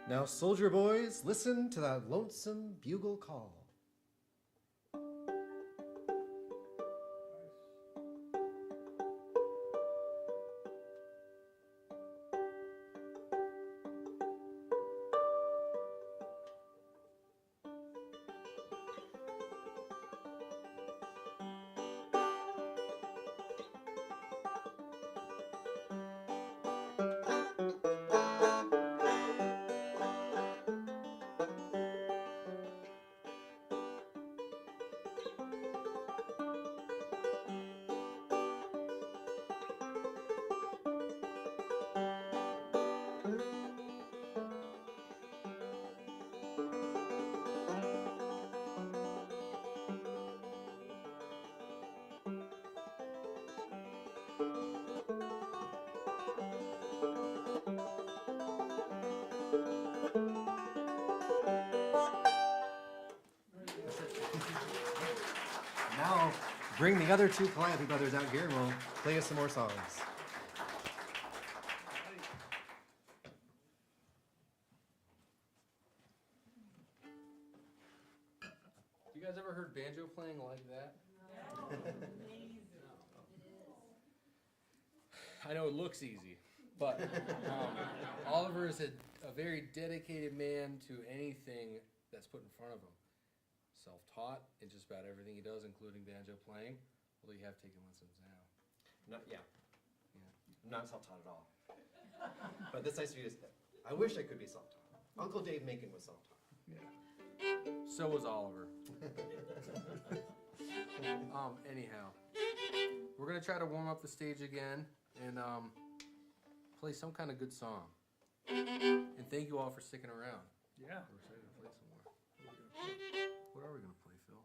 Now, soldier boys, listen to that lonesome bugle call. Now, bring the other two Caliope Brothers out here and we'll play us some more songs.
You guys ever heard banjo playing like that? I know it looks easy, but Oliver is a very dedicated man to anything that's put in front of him. Self-taught in just about everything he does, including banjo playing. Although you have taken lessons now.
Yeah. I'm not self-taught at all. But this nice of you to say. I wish I could be self-taught. Uncle Dave Macon was self-taught.
So was Oliver. Anyhow, we're gonna try to warm up the stage again and play some kind of good song. And thank you all for sticking around.
Yeah.
We're excited to play some more. What are we gonna play, Phil?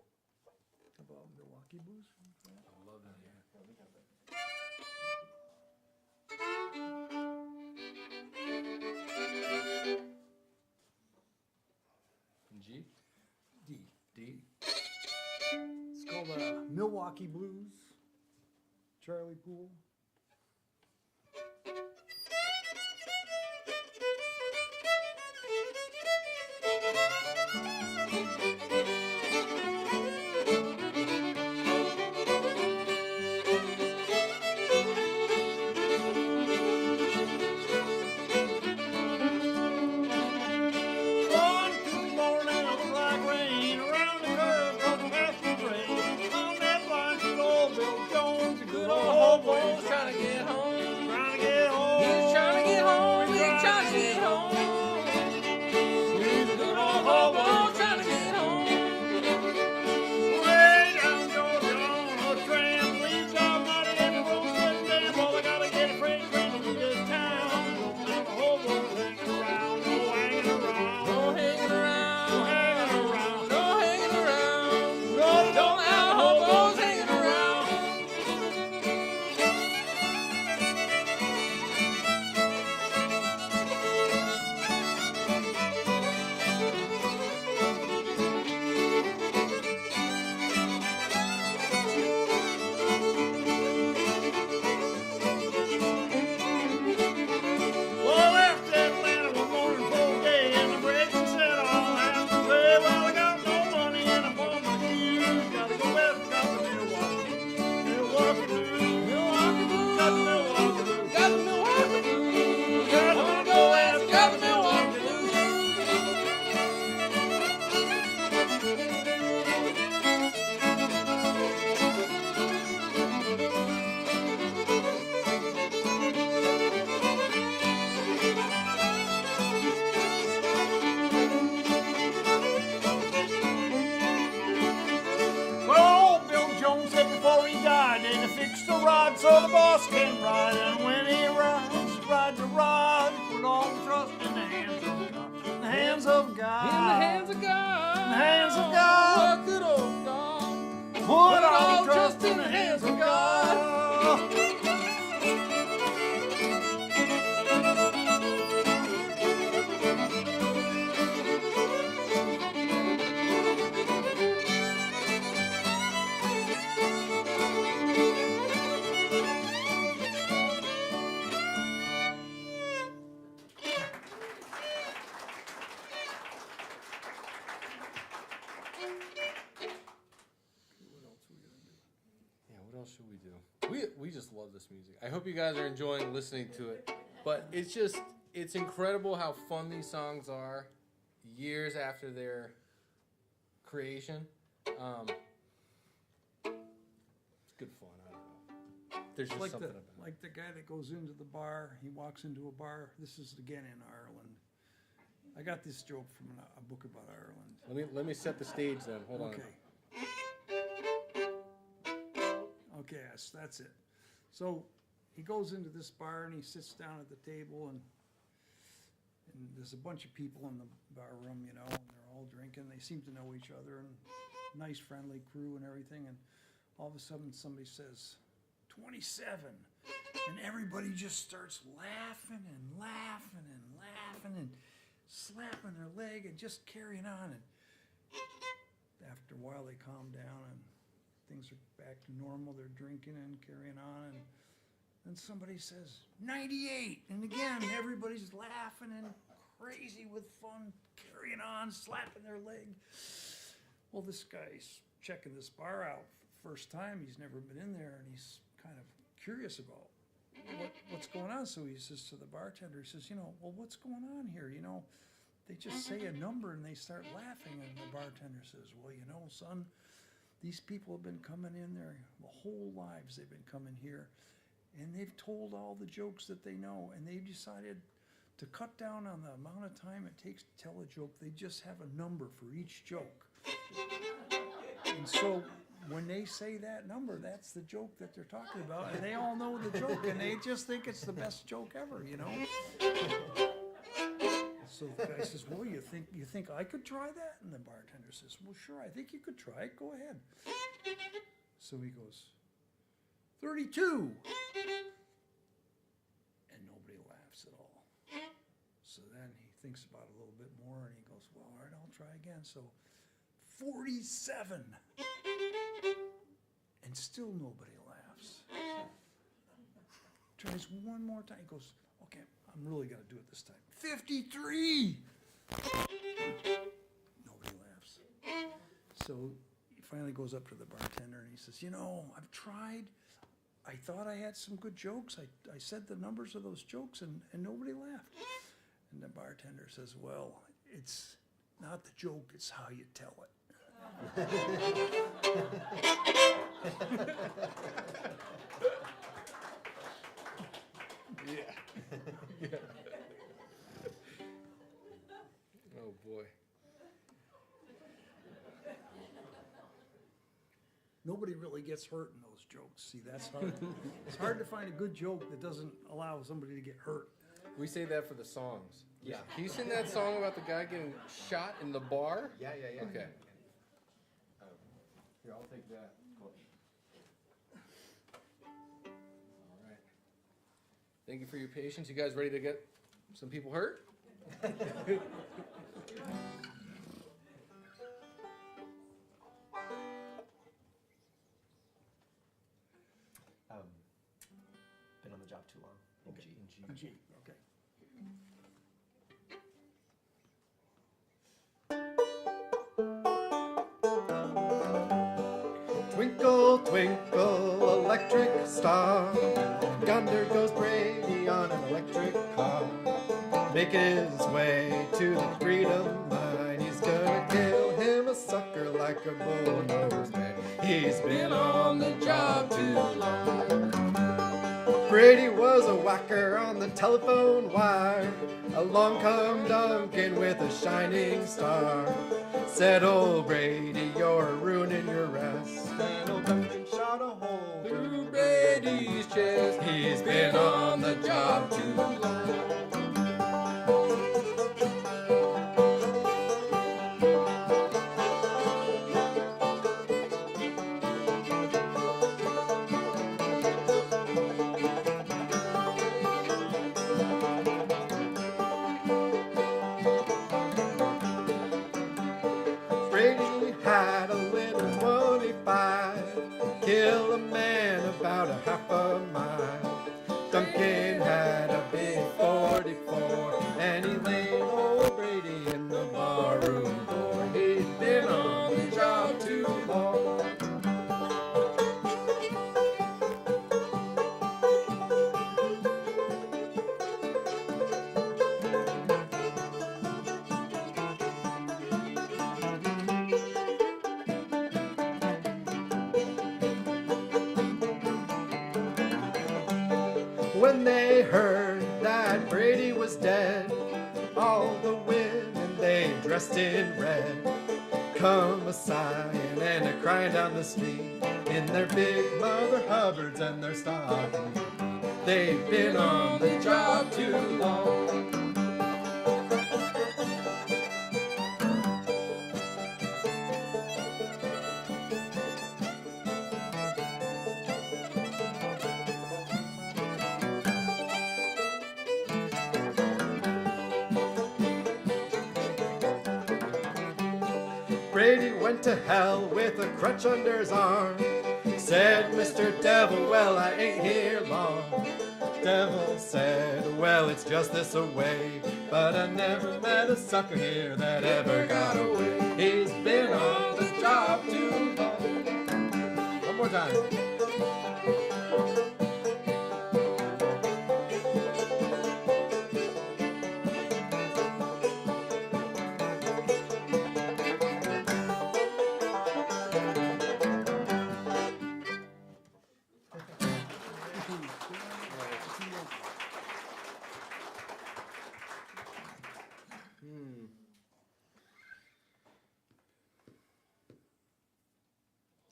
About Milwaukee Blues.
I love that. Yeah. G?
D.
D?
It's called Milwaukee Blues. Charlie Poole.
Trying to get home. He's trying to get home. He's trying to get home. He's a good old hobo trying to get home.
Way down Georgia on a tram, leaves out money and the road sitting down. Well, I gotta get a freight train to leave this town. Don't have a hobo hanging around, no hanging around.
No hanging around.
No hanging around.
No hanging around.
No,
Don't have hobos hanging around.
Well, I left Atlanta one morning full day, and the brakes said I'll have to pay. Well, I got no money and I'm on my shoes. Gotta go west, got the Milwaukee Blues.
Milwaukee Blues.
Got the Milwaukee Blues.
Got the Milwaukee Blues.
Got the
Wanna go west, got the Milwaukee Blues.
Well, old Bill Jones said before he died, they fixed the rod so the boss can ride. And when he rides the rod, put all the trust in the hands of God. In the hands of God.
In the hands of God.
In the hands of God.
Oh, good old God.
Put all the trust in the hands of God.
We just love this music. I hope you guys are enjoying listening to it. But it's incredible how fun these songs are years after their creation. It's good fun. I don't know. There's just
Like
something
the
about it.
like the guy that goes into the bar. He walks into a bar. This is again in Ireland. I got this joke from a book about Ireland.
Let me set the stage then. Hold on.
Okay, yes, that's it. So he goes into this bar and he sits down at the table and there's a bunch of people in the bar room, you know, and they're all drinking. They seem to know each other and nice friendly crew and everything. And all of a sudden somebody says, 27. And everybody just starts laughing and laughing and laughing and slapping their leg and just carrying on. And after a while they calm down and things are back to normal. They're drinking and carrying on. And then somebody says, 98. And again, everybody's laughing and crazy with fun, carrying on, slapping their leg. Well, this guy's checking this bar out for the first time. He's never been in there, and he's kind of curious about what's going on. So he says to the bartender, he says, well, what's going on here? They just say a number and they start laughing. And the bartender says, well, son, these people have been coming in their whole lives. They've been coming here, and they've told all the jokes that they know, and they've decided to cut down on the amount of time it takes to tell a joke. They just have a number for each joke. And so when they say that number, that's the joke that they're talking about, and they all know the joke, and they just think it's the best joke ever, So the guy says, well, you think I could try that? And the bartender says, well, sure, I think you could try it. Go ahead. So he goes, 32. And nobody laughs at all. So then he thinks about it a little bit more, and he goes, well, all right, I'll try again. So 47. And still nobody laughs. Tries one more time. He goes, okay, I'm really going to do it this time. 53. Nobody laughs. So he finally goes up to the bartender and he says, I've tried. I thought I had some good jokes. I said the numbers of those jokes and nobody laughed. And the bartender says, well, it's not the joke, it's how you tell it.
Yeah. Oh boy.
Nobody really gets hurt in those jokes. See, that's hard. It's hard to find a good joke that doesn't allow somebody to get hurt.
We say that for the songs.
Yeah.
Can you sing that song about the guy getting shot in the bar?
Yeah.
Okay.
Here, I'll take that. Cool.
All right. Thank you for your patience. You guys ready to get some people hurt?
Been on the job too long.
Okay.
G, okay.
Twinkle, twinkle, electric star, yonder goes Brady on an electric car, making his way to the freedom line. He's gonna kill him a sucker like a bulldozer man. He's been on the job too long. Brady was a whacker on the telephone wire. Along come Duncan with a shining star. Said old Brady, you're ruining your rest. And old Duncan shot a hole through Brady's chest. He's been on the job too long. Brady had a little 25, kill a man about a half a mile. Duncan had a big 44, and he laid old Brady in the barroom door. He'd been on the job too long. When they heard that Brady was dead, all the women they dressed in red, come a-sighing and a-crying down the street in their big Mother Hubbards and their stockings. They've been on the job too long. Brady went to hell with a crutch under his arm. Said Mr. Devil, well, I ain't here long. Devil said, well, it's just this away, but I never met a sucker here that ever got away. He's been on the job too long. One more time.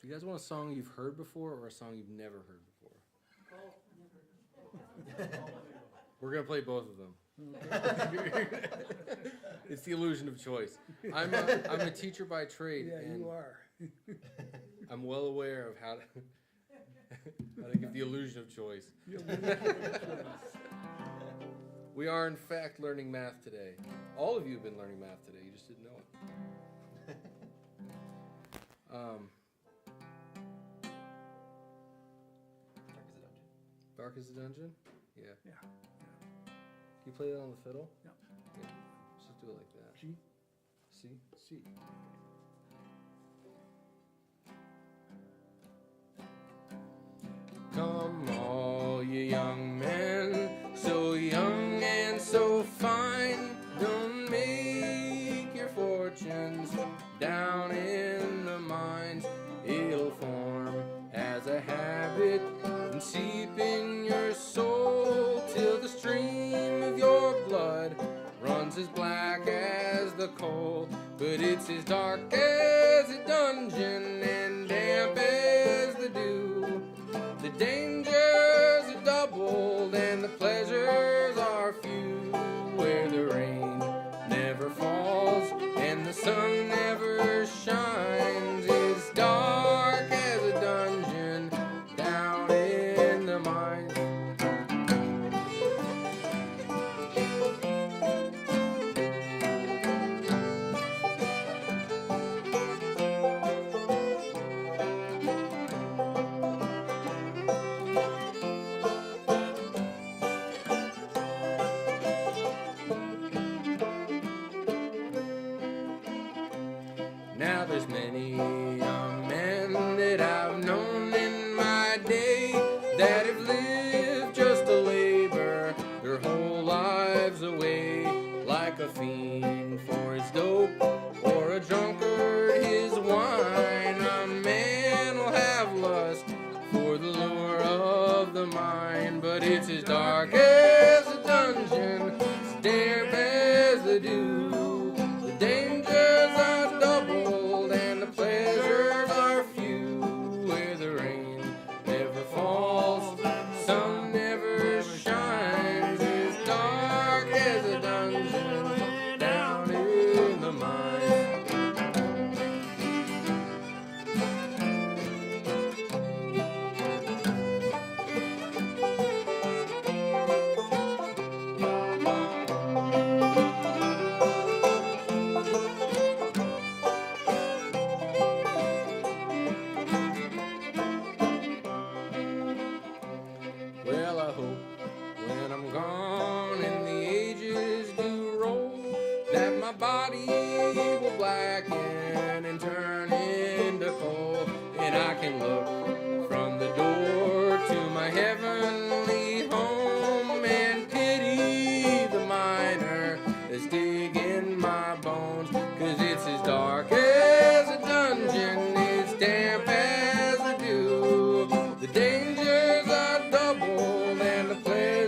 Do you guys want a song you've heard before or a song you've never heard before? We're gonna play both of them. It's the illusion of choice. I'm a teacher by trade,
Yeah,
and
you are.
I'm well aware of how to give the illusion of choice. We are in fact learning math today. All of you have been learning math today. You just didn't know it. Dark as a Dungeon? Yeah.
Yeah.
Can you play that on the fiddle?
Yeah.
Yeah. Just do it like that.
G,
C?
C.
Come all you young men, so young and so fine, don't make your fortunes down in the mines. It'll form as a habit and seep in your soul till the stream of your blood runs as black as the coal. But it's as dark as a dungeon and damp as the dew. The dangers are doubled and the pleasures are few, where the rain never falls and the sun never shines. It's dark as a dungeon down in the mines. Now there's many young men that I've known in my day that have lived just to labor their whole lives away, like a fiend for his dope or a drunkard his wine. A man will have lust for the lure of the mind, but it's as dark as a dungeon, as damp as the dew. The dangers are doubled and the pleasures are few, where the rain never falls, sun never shines. As dark as a dungeon down in the mines. Well, I hope when I'm gone and the ages do roll, that my body will blacken and turn into coal, and I can look from the door to my heavenly home and pity the miner that's digging my bones. 'Cause it's as dark as a dungeon, it's damp as the dew. The dangers are doubled and the pleasures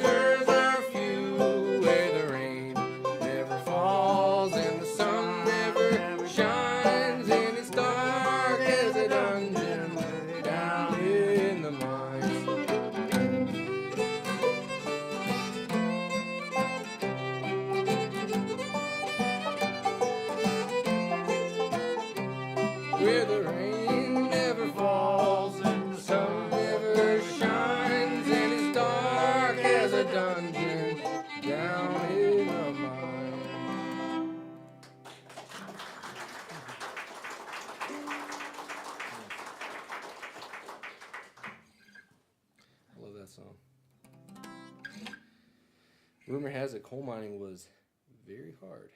Rumor has it coal mining was very hard.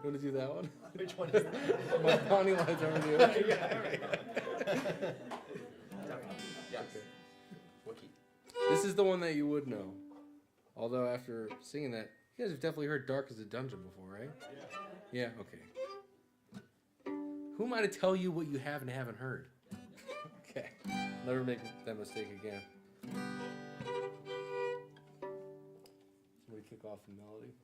You want to do that one?
Which one is that?
My Bonnie lies over the ocean.
Yes.
Okay.
Wookie.
This is the one that you would know. Although after singing that, you guys have definitely heard "Dark as a Dungeon" before, right? Yeah. Yeah. Okay. Who am I to tell you what you haven't heard? Okay. Never make that mistake again. Somebody kick off the melody.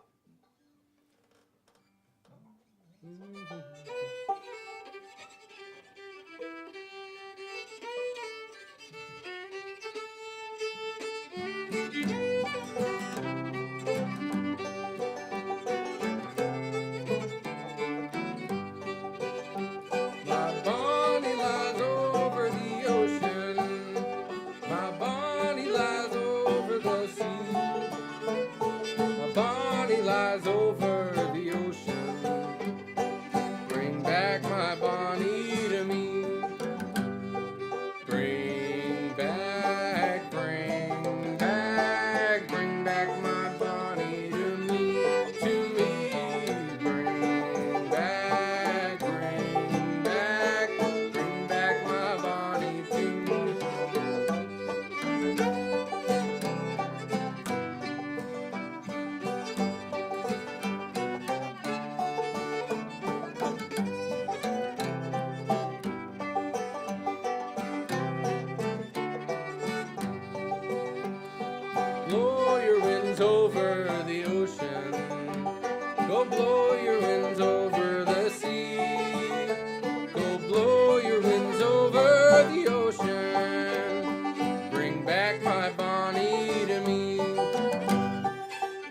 My Bonnie lies over the ocean. My Bonnie lies over the sea. My Bonnie lies over the ocean. Bring back my Bonnie to me. Bring back my Bonnie to me. Bring back my Bonnie to me. Blow your winds over the ocean. Go blow your winds over the sea. Go blow your winds over the ocean. Bring back my Bonnie to me.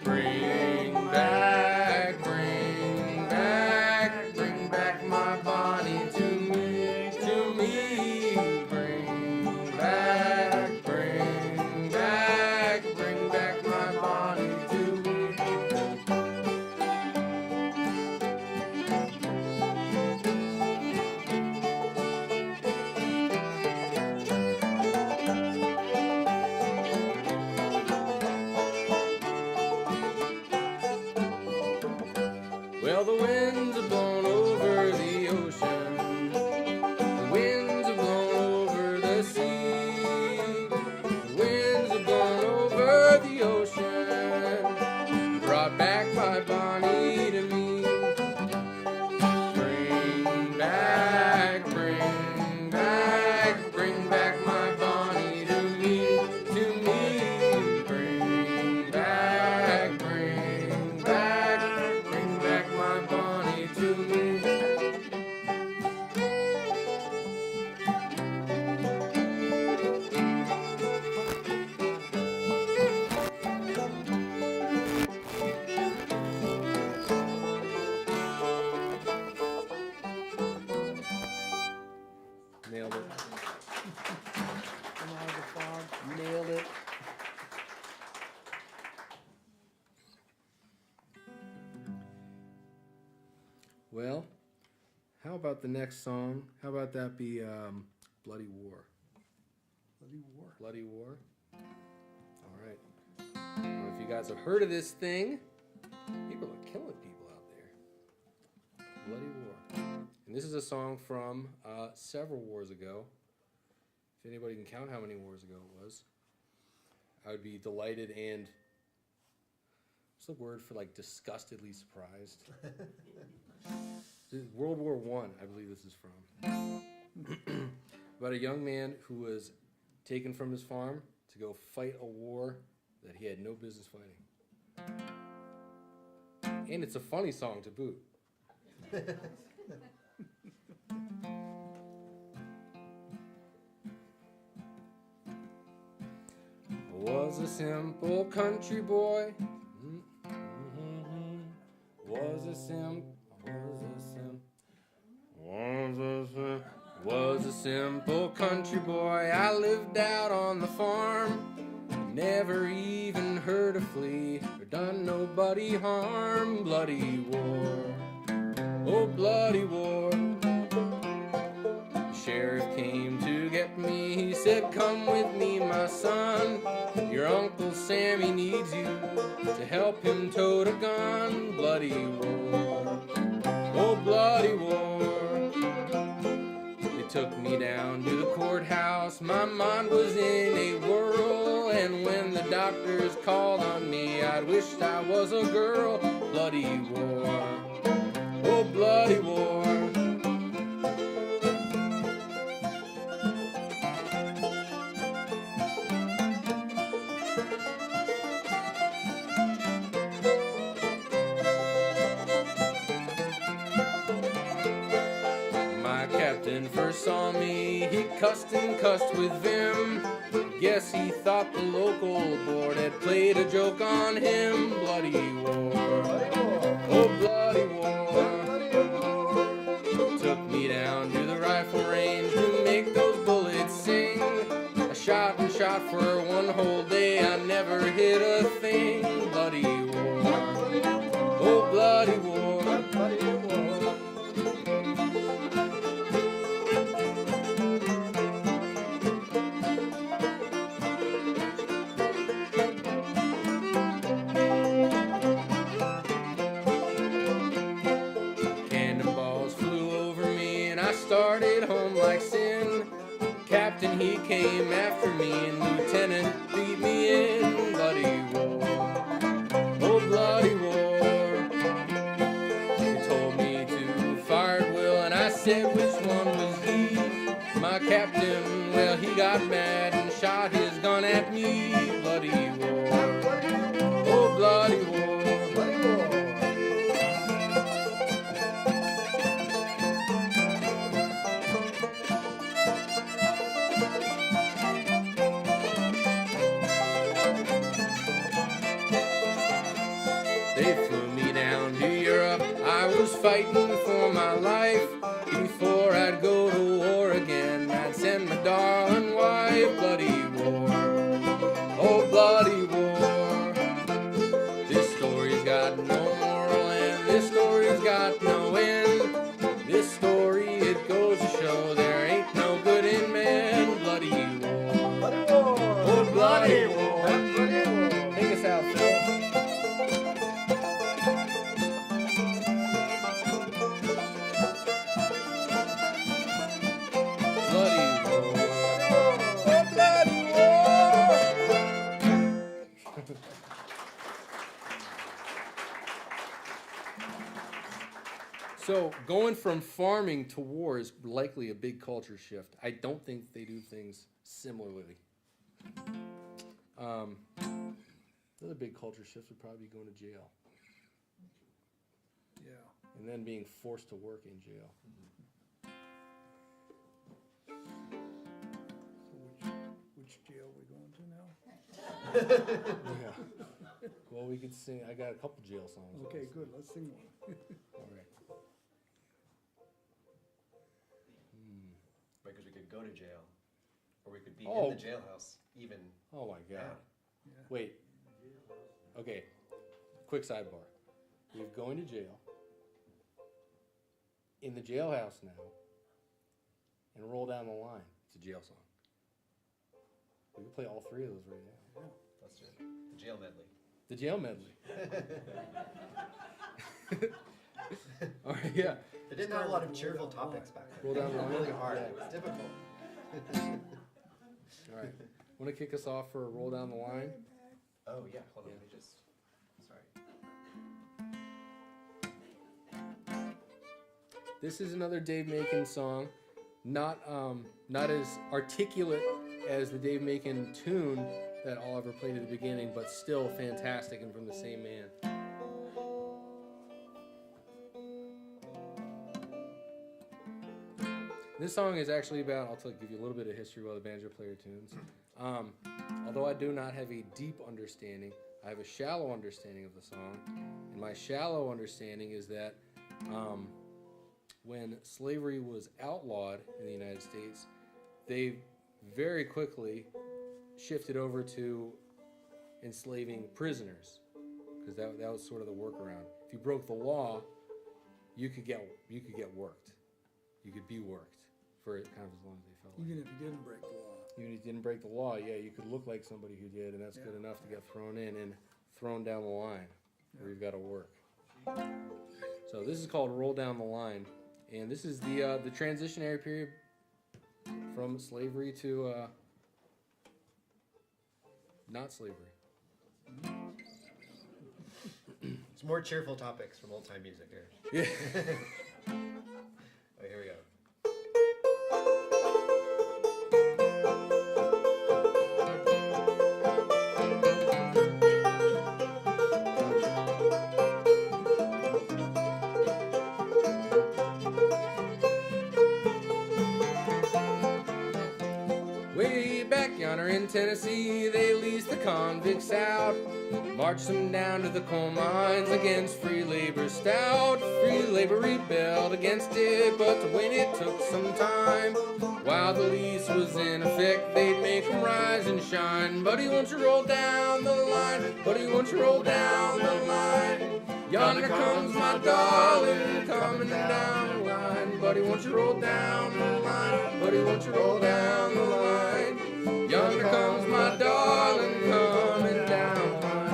Bring back my Bonnie to me. Bring back my Bonnie to me. Well, the winds have blown over the ocean. The winds have blown over the sea. The winds have blown over the ocean. Brought back my Bonnie to me. Bring back my Bonnie to me. Bring back my Bonnie to me. Nailed it.
Come out of the fog.
Nailed it. Well, how about the next song? How about that be Bloody War?
Bloody war.
Bloody War? All right. Well, if you guys have heard of this thing, people are killing people out there. Bloody War. And this is a song from several wars ago. If anybody can count how many wars ago it was, I would be delighted and what's the word for like disgustedly surprised? World War I believe this is from. About a young man who was taken from his farm to go fight a war that he had no business fighting. And it's a funny song to boot. Was a simple country boy. Was a simple a simple country boy. I lived out on the farm. Never even heard a flea or done nobody harm. Bloody war, oh bloody war. The sheriff came to get me. He said, come with me, my son. Your Uncle Sammy needs you to help him tote a gun. Bloody war, oh bloody war. They took me down to the courthouse. My mind was in a whirl, and when the doctors called on me, I wished I was a girl. Bloody war, oh bloody war. First saw me, he cussed and cussed with vim. Guess he thought the local board had played a joke on him. Bloody war, oh bloody war. Took me down to the rifle range to make those bullets sing. I shot and shot for one whole day, I never hit a thing. Bloody war, oh bloody war. Started home like sin. Captain, he came after me, and Lieutenant beat me in. Bloody war, oh bloody war. He told me to fire at will, and I said, which one was he? My captain, well, he got mad and shot his gun at me. Bloody war, oh bloody war. They flew me down to Europe. I was fighting for my life. Before I'd go to war again, I'd send my darling wife. Bloody war, oh bloody war. This story's got no moral and this story's got no end. This story, it goes to show there ain't no good in men. Bloody war, oh bloody war. Take us out, Phil. So going from farming to war is likely a big culture shift. I don't think they do things similarly. Another big culture shift would probably be going to jail.
Yeah.
And then being forced to work in jail.
So which jail are we going to now?
Yeah. Well, we could sing. I got a couple jail songs.
Okay, good. Let's sing one.
All right.
Because we could go to jail, or we could be
Oh.
in the jailhouse, even.
Oh my God.
Yeah.
Wait. Okay. Quick sidebar. We're going to jail. In the jailhouse now. And roll down the line. It's a jail song. We can play all three of those right now.
Let's do it. The jail medley.
The jail medley. All right, yeah.
They didn't have a lot of cheerful topics back then.
Roll down the line.
Really hard.
Yeah.
It was difficult.
All right. Want to kick us off for a roll down the line?
Oh yeah, hold on.
Yeah.
Let me just. Sorry.
This is another Dave Macon song. Not as articulate as the Dave Macon tune that Oliver played at the beginning, but still fantastic and from the same man. This song is actually about, give you a little bit of history while the banjo player tunes. Although I do not have a deep understanding, I have a shallow understanding of the song. And my shallow understanding is that when slavery was outlawed in the United States, they very quickly shifted over to enslaving prisoners, because that was sort of the workaround. If you broke the law, you could get worked. You could be worked for kind of as long as they felt like.
Even if you didn't break the law.
Even if you didn't break the law, yeah, you could look like somebody who did, and that's good enough to get thrown in and thrown down the line where you've got to work. So this is called Roll Down the Line, and this is the transitionary period from slavery to not slavery.
It's more cheerful topics from old time music here.
Yeah.
Oh, here we go.
Way back yonder in Tennessee, they leased the convicts out, marched them down to the coal mines against free labor stout. Free labor rebelled against it, but to win it took some time. While the lease was in effect, they'd make them rise and shine. Buddy, won't you roll down the line? Buddy, won't you roll down the line? Yonder comes my darling, coming down the line. Buddy, won't you roll down the line? Buddy, won't you roll down the line? Yonder comes my darling, coming down the line.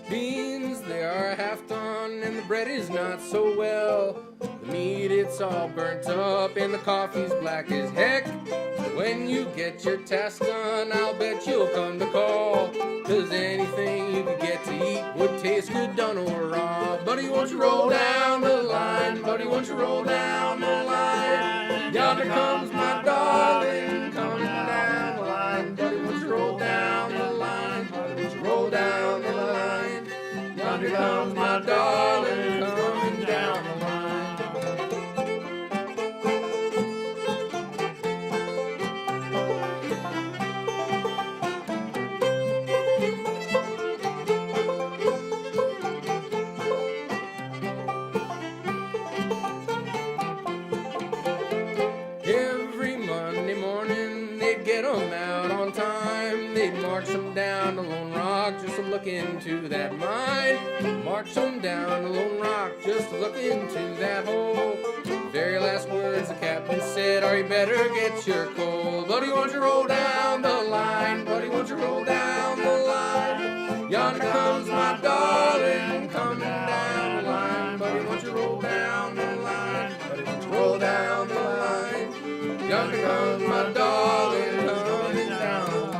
Beans, they are half done, and the bread is not so well. The meat, it's all burnt up, and the coffee's black as heck. When you get your task done, I'll bet you'll come to call, 'cause anything you could get to eat would taste good done or raw. Buddy, won't you roll down the line? Buddy, won't you roll down the line? Yonder comes my darling, coming down the line. Buddy, won't you roll down the line? Buddy, won't you roll down the line? Yonder comes my darling, coming down the line. Every Monday morning they'd get 'em out on time. They'd march 'em down to Lone Rock just to look into that mine. March 'em down to Lone Rock just to look into that hole. Very last words the captain said, "Are you better get your coal?" Buddy, won't you roll down the line? Buddy, won't you roll down the line? Yonder comes my darling, coming down the line. Buddy, won't you roll down the line? Buddy, won't you roll down the line? Yonder comes my darling, coming down the line.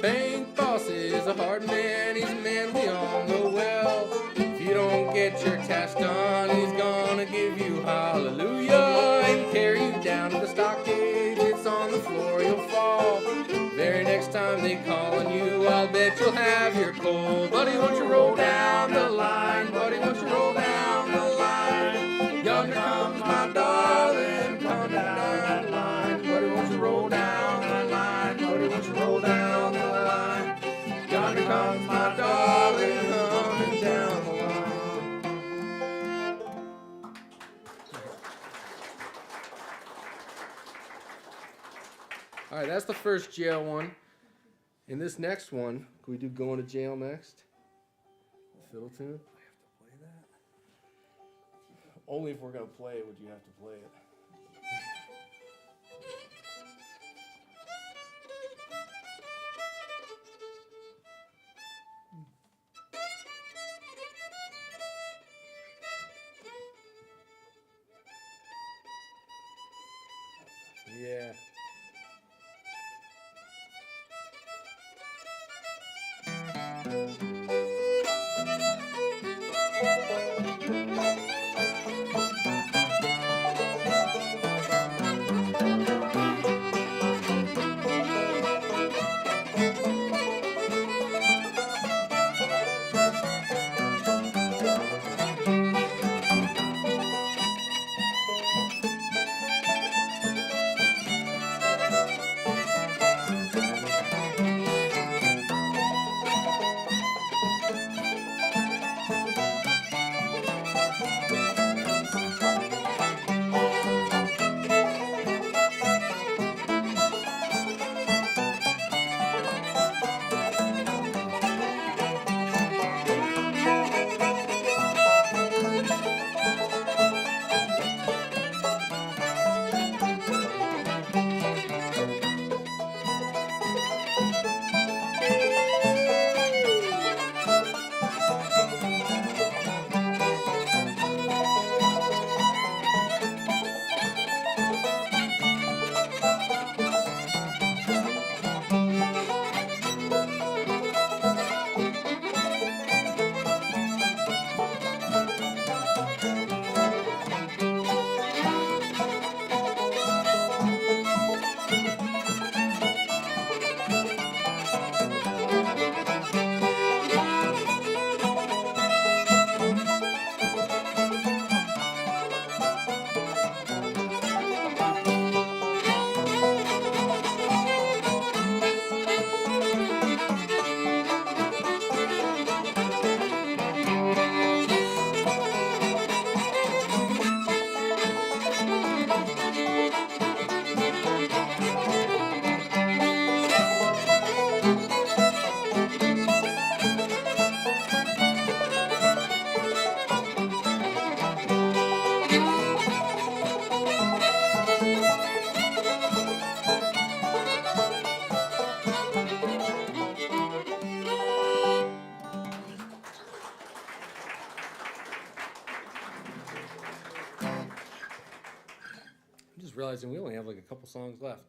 Bank boss is a hard man, he's a man we all know well. If you don't get your task done, he's gonna give you hallelujah and carry you down to the stockade. It's on the floor, you'll fall. Very next time they call on you, I'll bet you'll have your coal. Buddy, won't you roll down the line? Buddy, won't you roll down the line? Yonder comes my darling, coming down the line. Buddy, won't you roll down the line? Buddy, won't you roll down the line? Yonder comes my darling, coming down the line. All right, that's the first jail one. In this next one, can we do Going to Jail next? Fiddle tune?
I have to play that.
Only if we're going to play it would you have to play it. Yeah. I'm just realizing we only have like a couple songs left.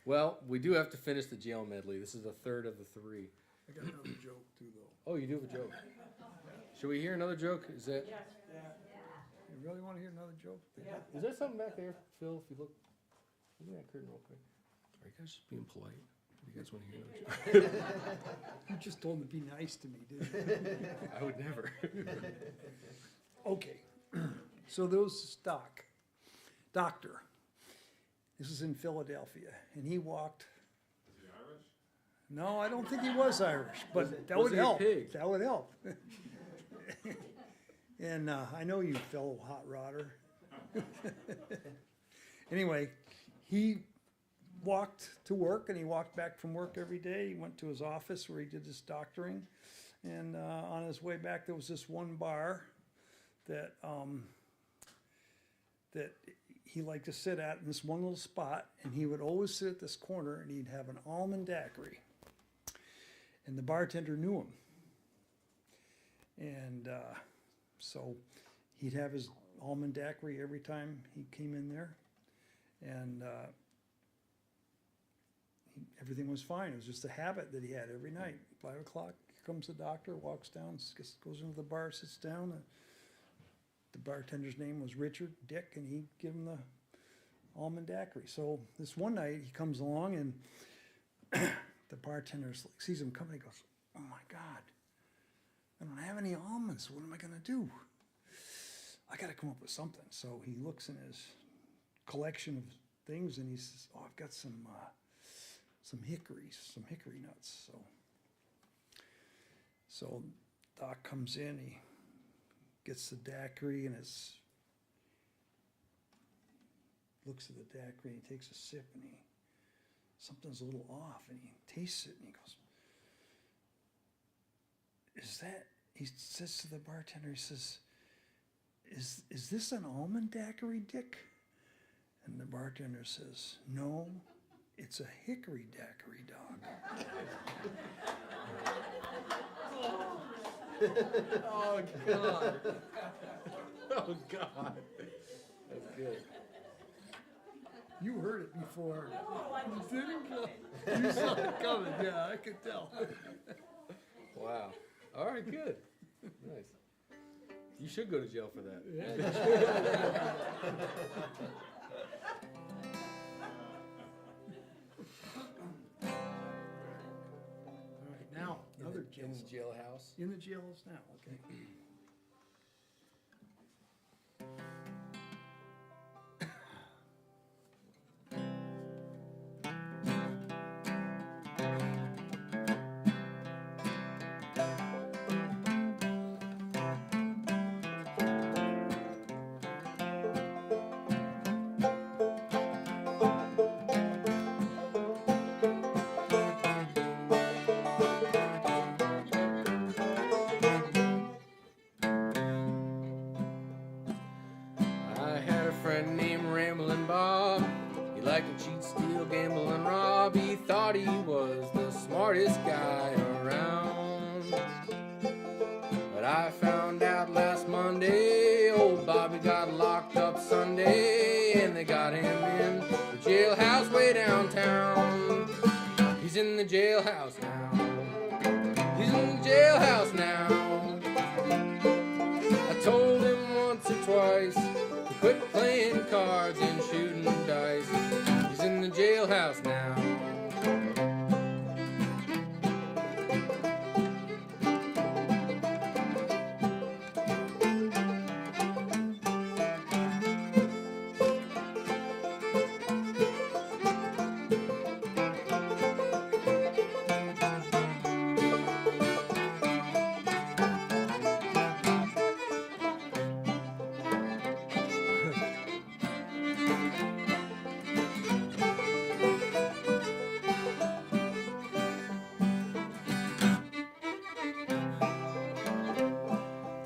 Well, we do have to finish the jail medley. This is the third of the three.
I got another joke too, though.
Oh, you do have a joke. Should we hear another joke? Is that?
Yeah. You really want to hear another joke?
Is there something back there, Phil? If you look that curtain real quick. Are you guys just being polite? You guys want to hear another joke?
You just told him to be nice to me, didn't you?
I would never.
Okay, so there was this doctor. This is in Philadelphia, and he walked.
Is he Irish?
No, I don't think he was Irish, but that
was
would
he a
help.
pig?
That would help. And I know you, fellow hot rodder. Anyway, he walked to work and he walked back from work every day. He went to his office where he did his doctoring. And on his way back, there was this one bar that that he liked to sit at in this one little spot. And he would always sit at this corner and he'd have an almond daiquiri. And the bartender knew him. And so he'd have his almond daiquiri every time he came in there. And everything was fine. It was just a habit that he had every night. 5 o'clock, here comes the doctor, walks down, goes into the bar, sits down. The bartender's name was Richard Dick, and he'd give him the almond daiquiri. So this one night, he comes along, and the bartender sees him coming. He goes, "Oh my God, I don't have any almonds. What am I going to do? I got to come up with something." So he looks in his collection of things, and he says, "Oh, I've got some hickory nuts." So Doc comes in, he gets the daiquiri, and looks at the daiquiri, and he takes a sip, and something's a little off, and he tastes it, and he goes, he says to the bartender, he says, is this an almond daiquiri, Dick? And the bartender says, "No, it's a hickory daiquiri, Doc."
Oh, God. Oh, God. That's good.
You heard it before.
No, I just
You didn't
saw
know.
it.
You saw it coming, yeah, I could tell.
Wow. All right, good. Nice. You should go to jail for that.
All right, now, another jail.
In the jailhouse.
In the jailhouse now, okay.
I had a friend named Ramblin' Bob. He liked to cheat, steal, gamble, and rob. He thought he was the smartest guy around. But I found out last Monday, old Bobby got locked up Sunday, and they got him in the jailhouse way downtown. He's in the jailhouse now. He's in the jailhouse now. I told him once or twice to quit playing cards and shooting dice. He's in the jailhouse now.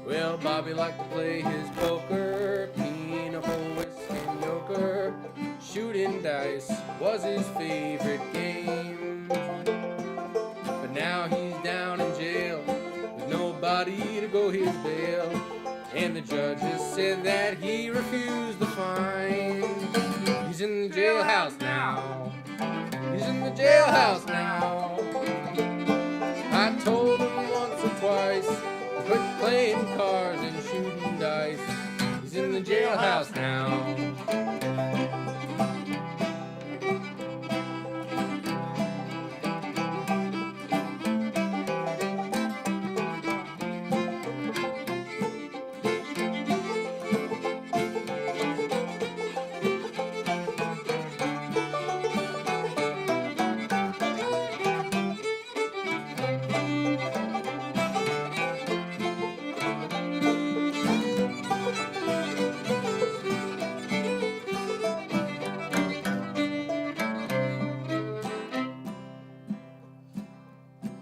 Well, Bobby liked to play his poker, pinochle, whiskey, and euchre. Shooting dice was his favorite game. But now he's down in jail with nobody to go his bail. And the judge has said that he refused the fine. He's in the jailhouse now. He's in the jailhouse now. I told him once or twice to quit playing cards and shooting dice. He's in the jailhouse now.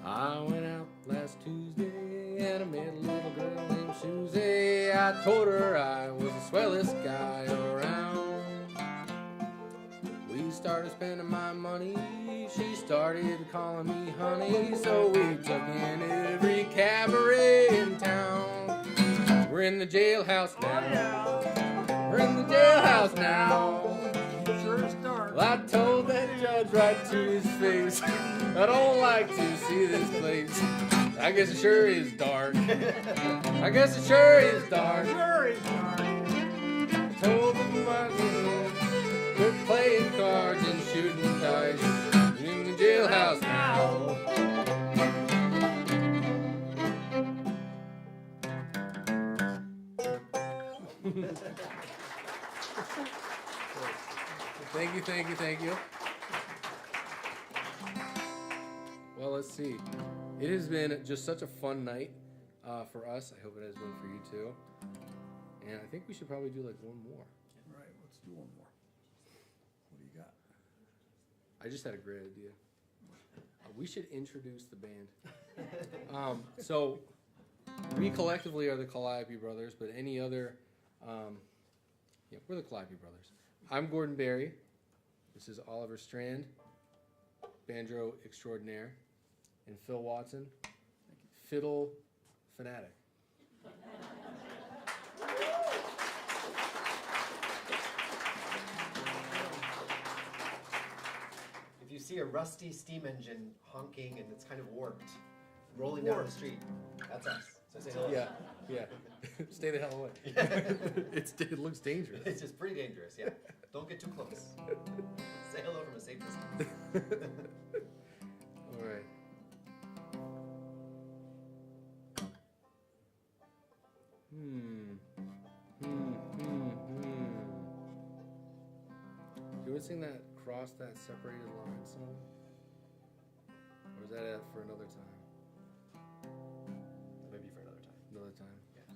I went out last Tuesday and I met a little girl named Susie. I told her I was the swellest guy around. We started spending my money. She started calling me honey. So we took in every cabaret in town. We're in the jailhouse now. We're in the jailhouse now.
Sure is dark.
Well, I told that judge right to his face, I don't like to see this place. I guess it sure is dark. I guess it sure is dark.
Sure is dark.
I told him I was quit playing cards and shooting dice. In the jailhouse now. Thank you, thank you, thank you. Well, let's see. It has been just such a fun night for us. I hope it has been for you too. And I think we should probably do like one more.
All right, let's do one more. What do you got?
I just had a great idea. We should introduce the band. So we collectively are the Caliope Brothers, but any other, yeah, we're the Caliope Brothers. I'm Gordon Berry. This is Oliver Strand, banjo extraordinaire, and Phil Watson, fiddle fanatic.
if you see a rusty steam engine honking and it's kind of warped, rolling down the street, that's us. So say hello.
Yeah, yeah. Stay the hell away. It looks dangerous.
It's just pretty dangerous, yeah. Don't get too close. Say hello from a safe distance.
All right. Do you want to sing that Cross That Separated Line song? Or is that for another time?
Maybe for another time.
Another time.
Yeah.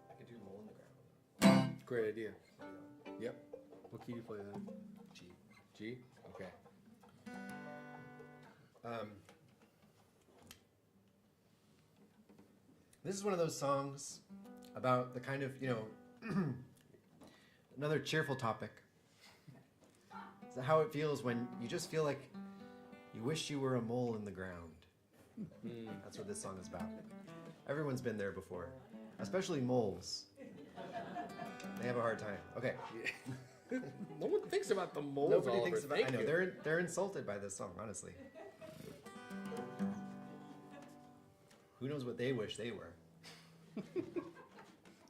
I could do Mole in the Ground.
Great idea. Yep. What key do you play then?
G.
G? Okay.
This is one of those songs about the kind of, another cheerful topic. It's how it feels when you just feel like you wish you were a mole in the ground. That's what this song is about. Everyone's been there before, especially moles. They have a hard time. Okay.
No one thinks about the moles.
Nobody
Oliver.
thinks about.
Thank
I know
you.
they're insulted by this song. Honestly, who knows what they wish they were?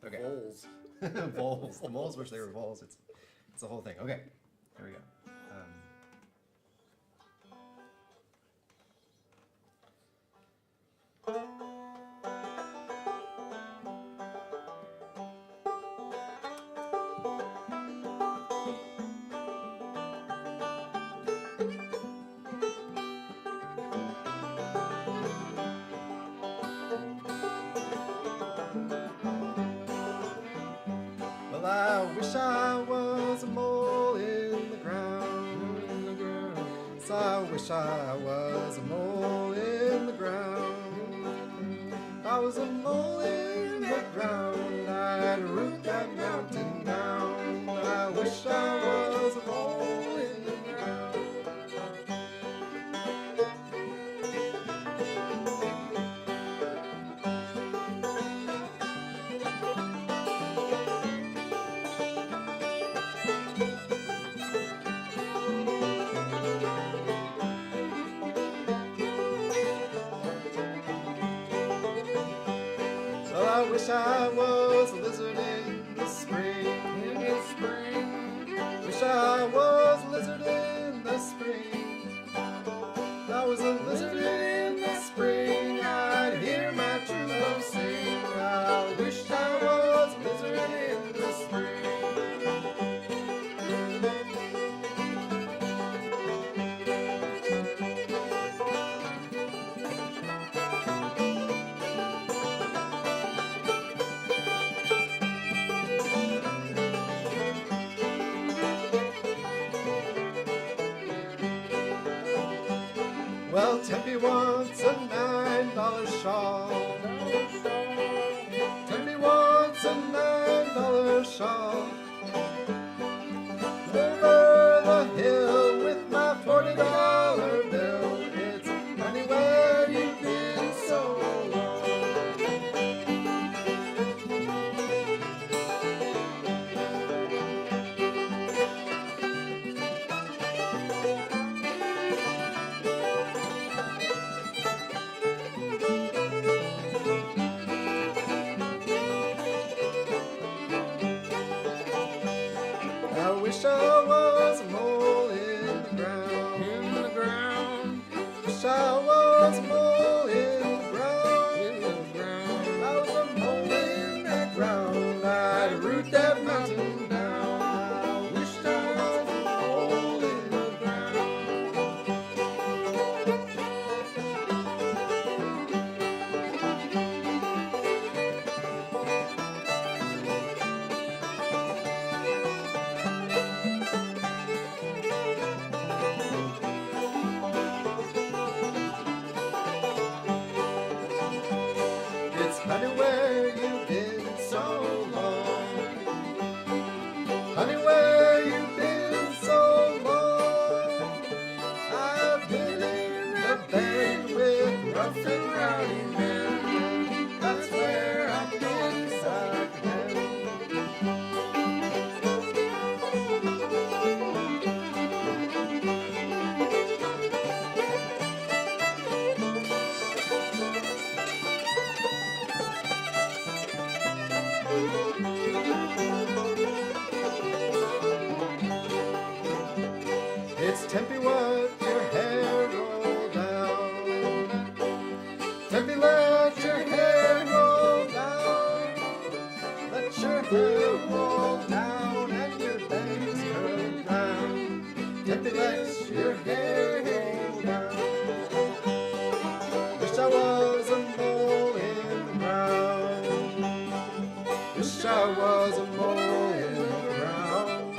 Okay.
Moles.
Voles. The moles wish they were voles. It's the whole thing. Okay. Here we go. Well, I wish I was a mole in the ground. So I wish I was a mole in the ground. If I was a mole in the ground, I'd root that mountain down. I wish I was a mole in the ground. Well, I wish I was a lizard in the spring. In the spring. Wish I was a lizard in the spring. If I was a lizard in the spring, I'd hear my true love sing. I wish I was a lizard in the spring. Well, Tempe wants a $9 shawl. Tempe wants a $9 shawl. Over the hill with my $40 bill. It's honey, where you been so long? I wish I was a mole in the ground. In the ground. Wish I was a mole in the ground. In the ground. If I was a mole in the ground, I'd root that mountain down. I wish I was a mole in the ground. Maybe let your hair roll down. Let your hair roll down and your bangs curl round. Maybe let your hair roll down. Wish I was a mole in the ground. Wish I was a mole in the ground.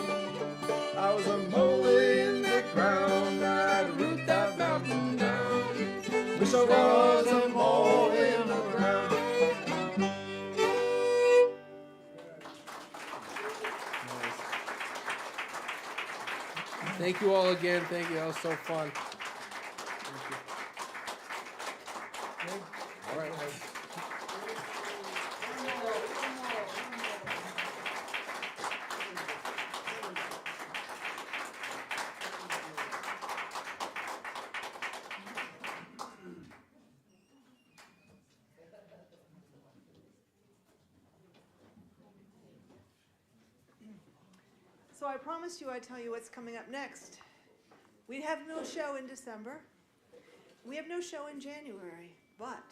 I was a mole in the ground. I'd root that mountain down. Wish I was a mole in the ground.
Thank you all again. Thank you. That was so fun. All right.
So I promised you I'd tell you what's coming up next. We have no show in December. We have no show in January, but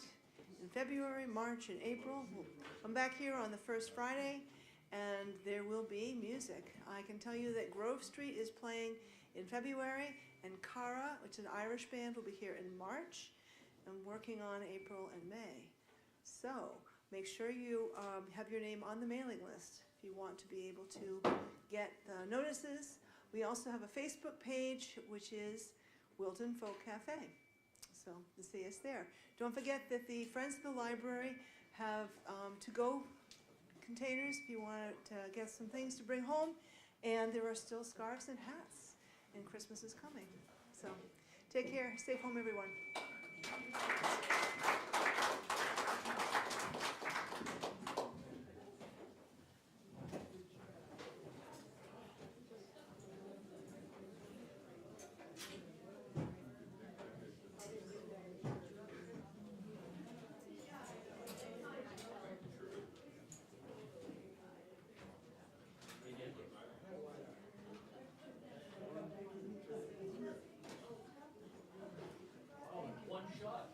in February, March, and April, we'll come back here on the first Friday, and there will be music. I can tell you that Grove Street is playing in February, and Cara, which is an Irish band, will be here in March, and working on April and May. So make sure you have your name on the mailing list if you want to be able to get the notices. We also have a Facebook page, which is Wilton Folk Cafe. So to see us there. Don't forget that the Friends of the Library have to-go containers if you want to get some things to bring home. And there are still scarves and hats, and Christmas is coming. So take care. Safe home, everyone.
One shot.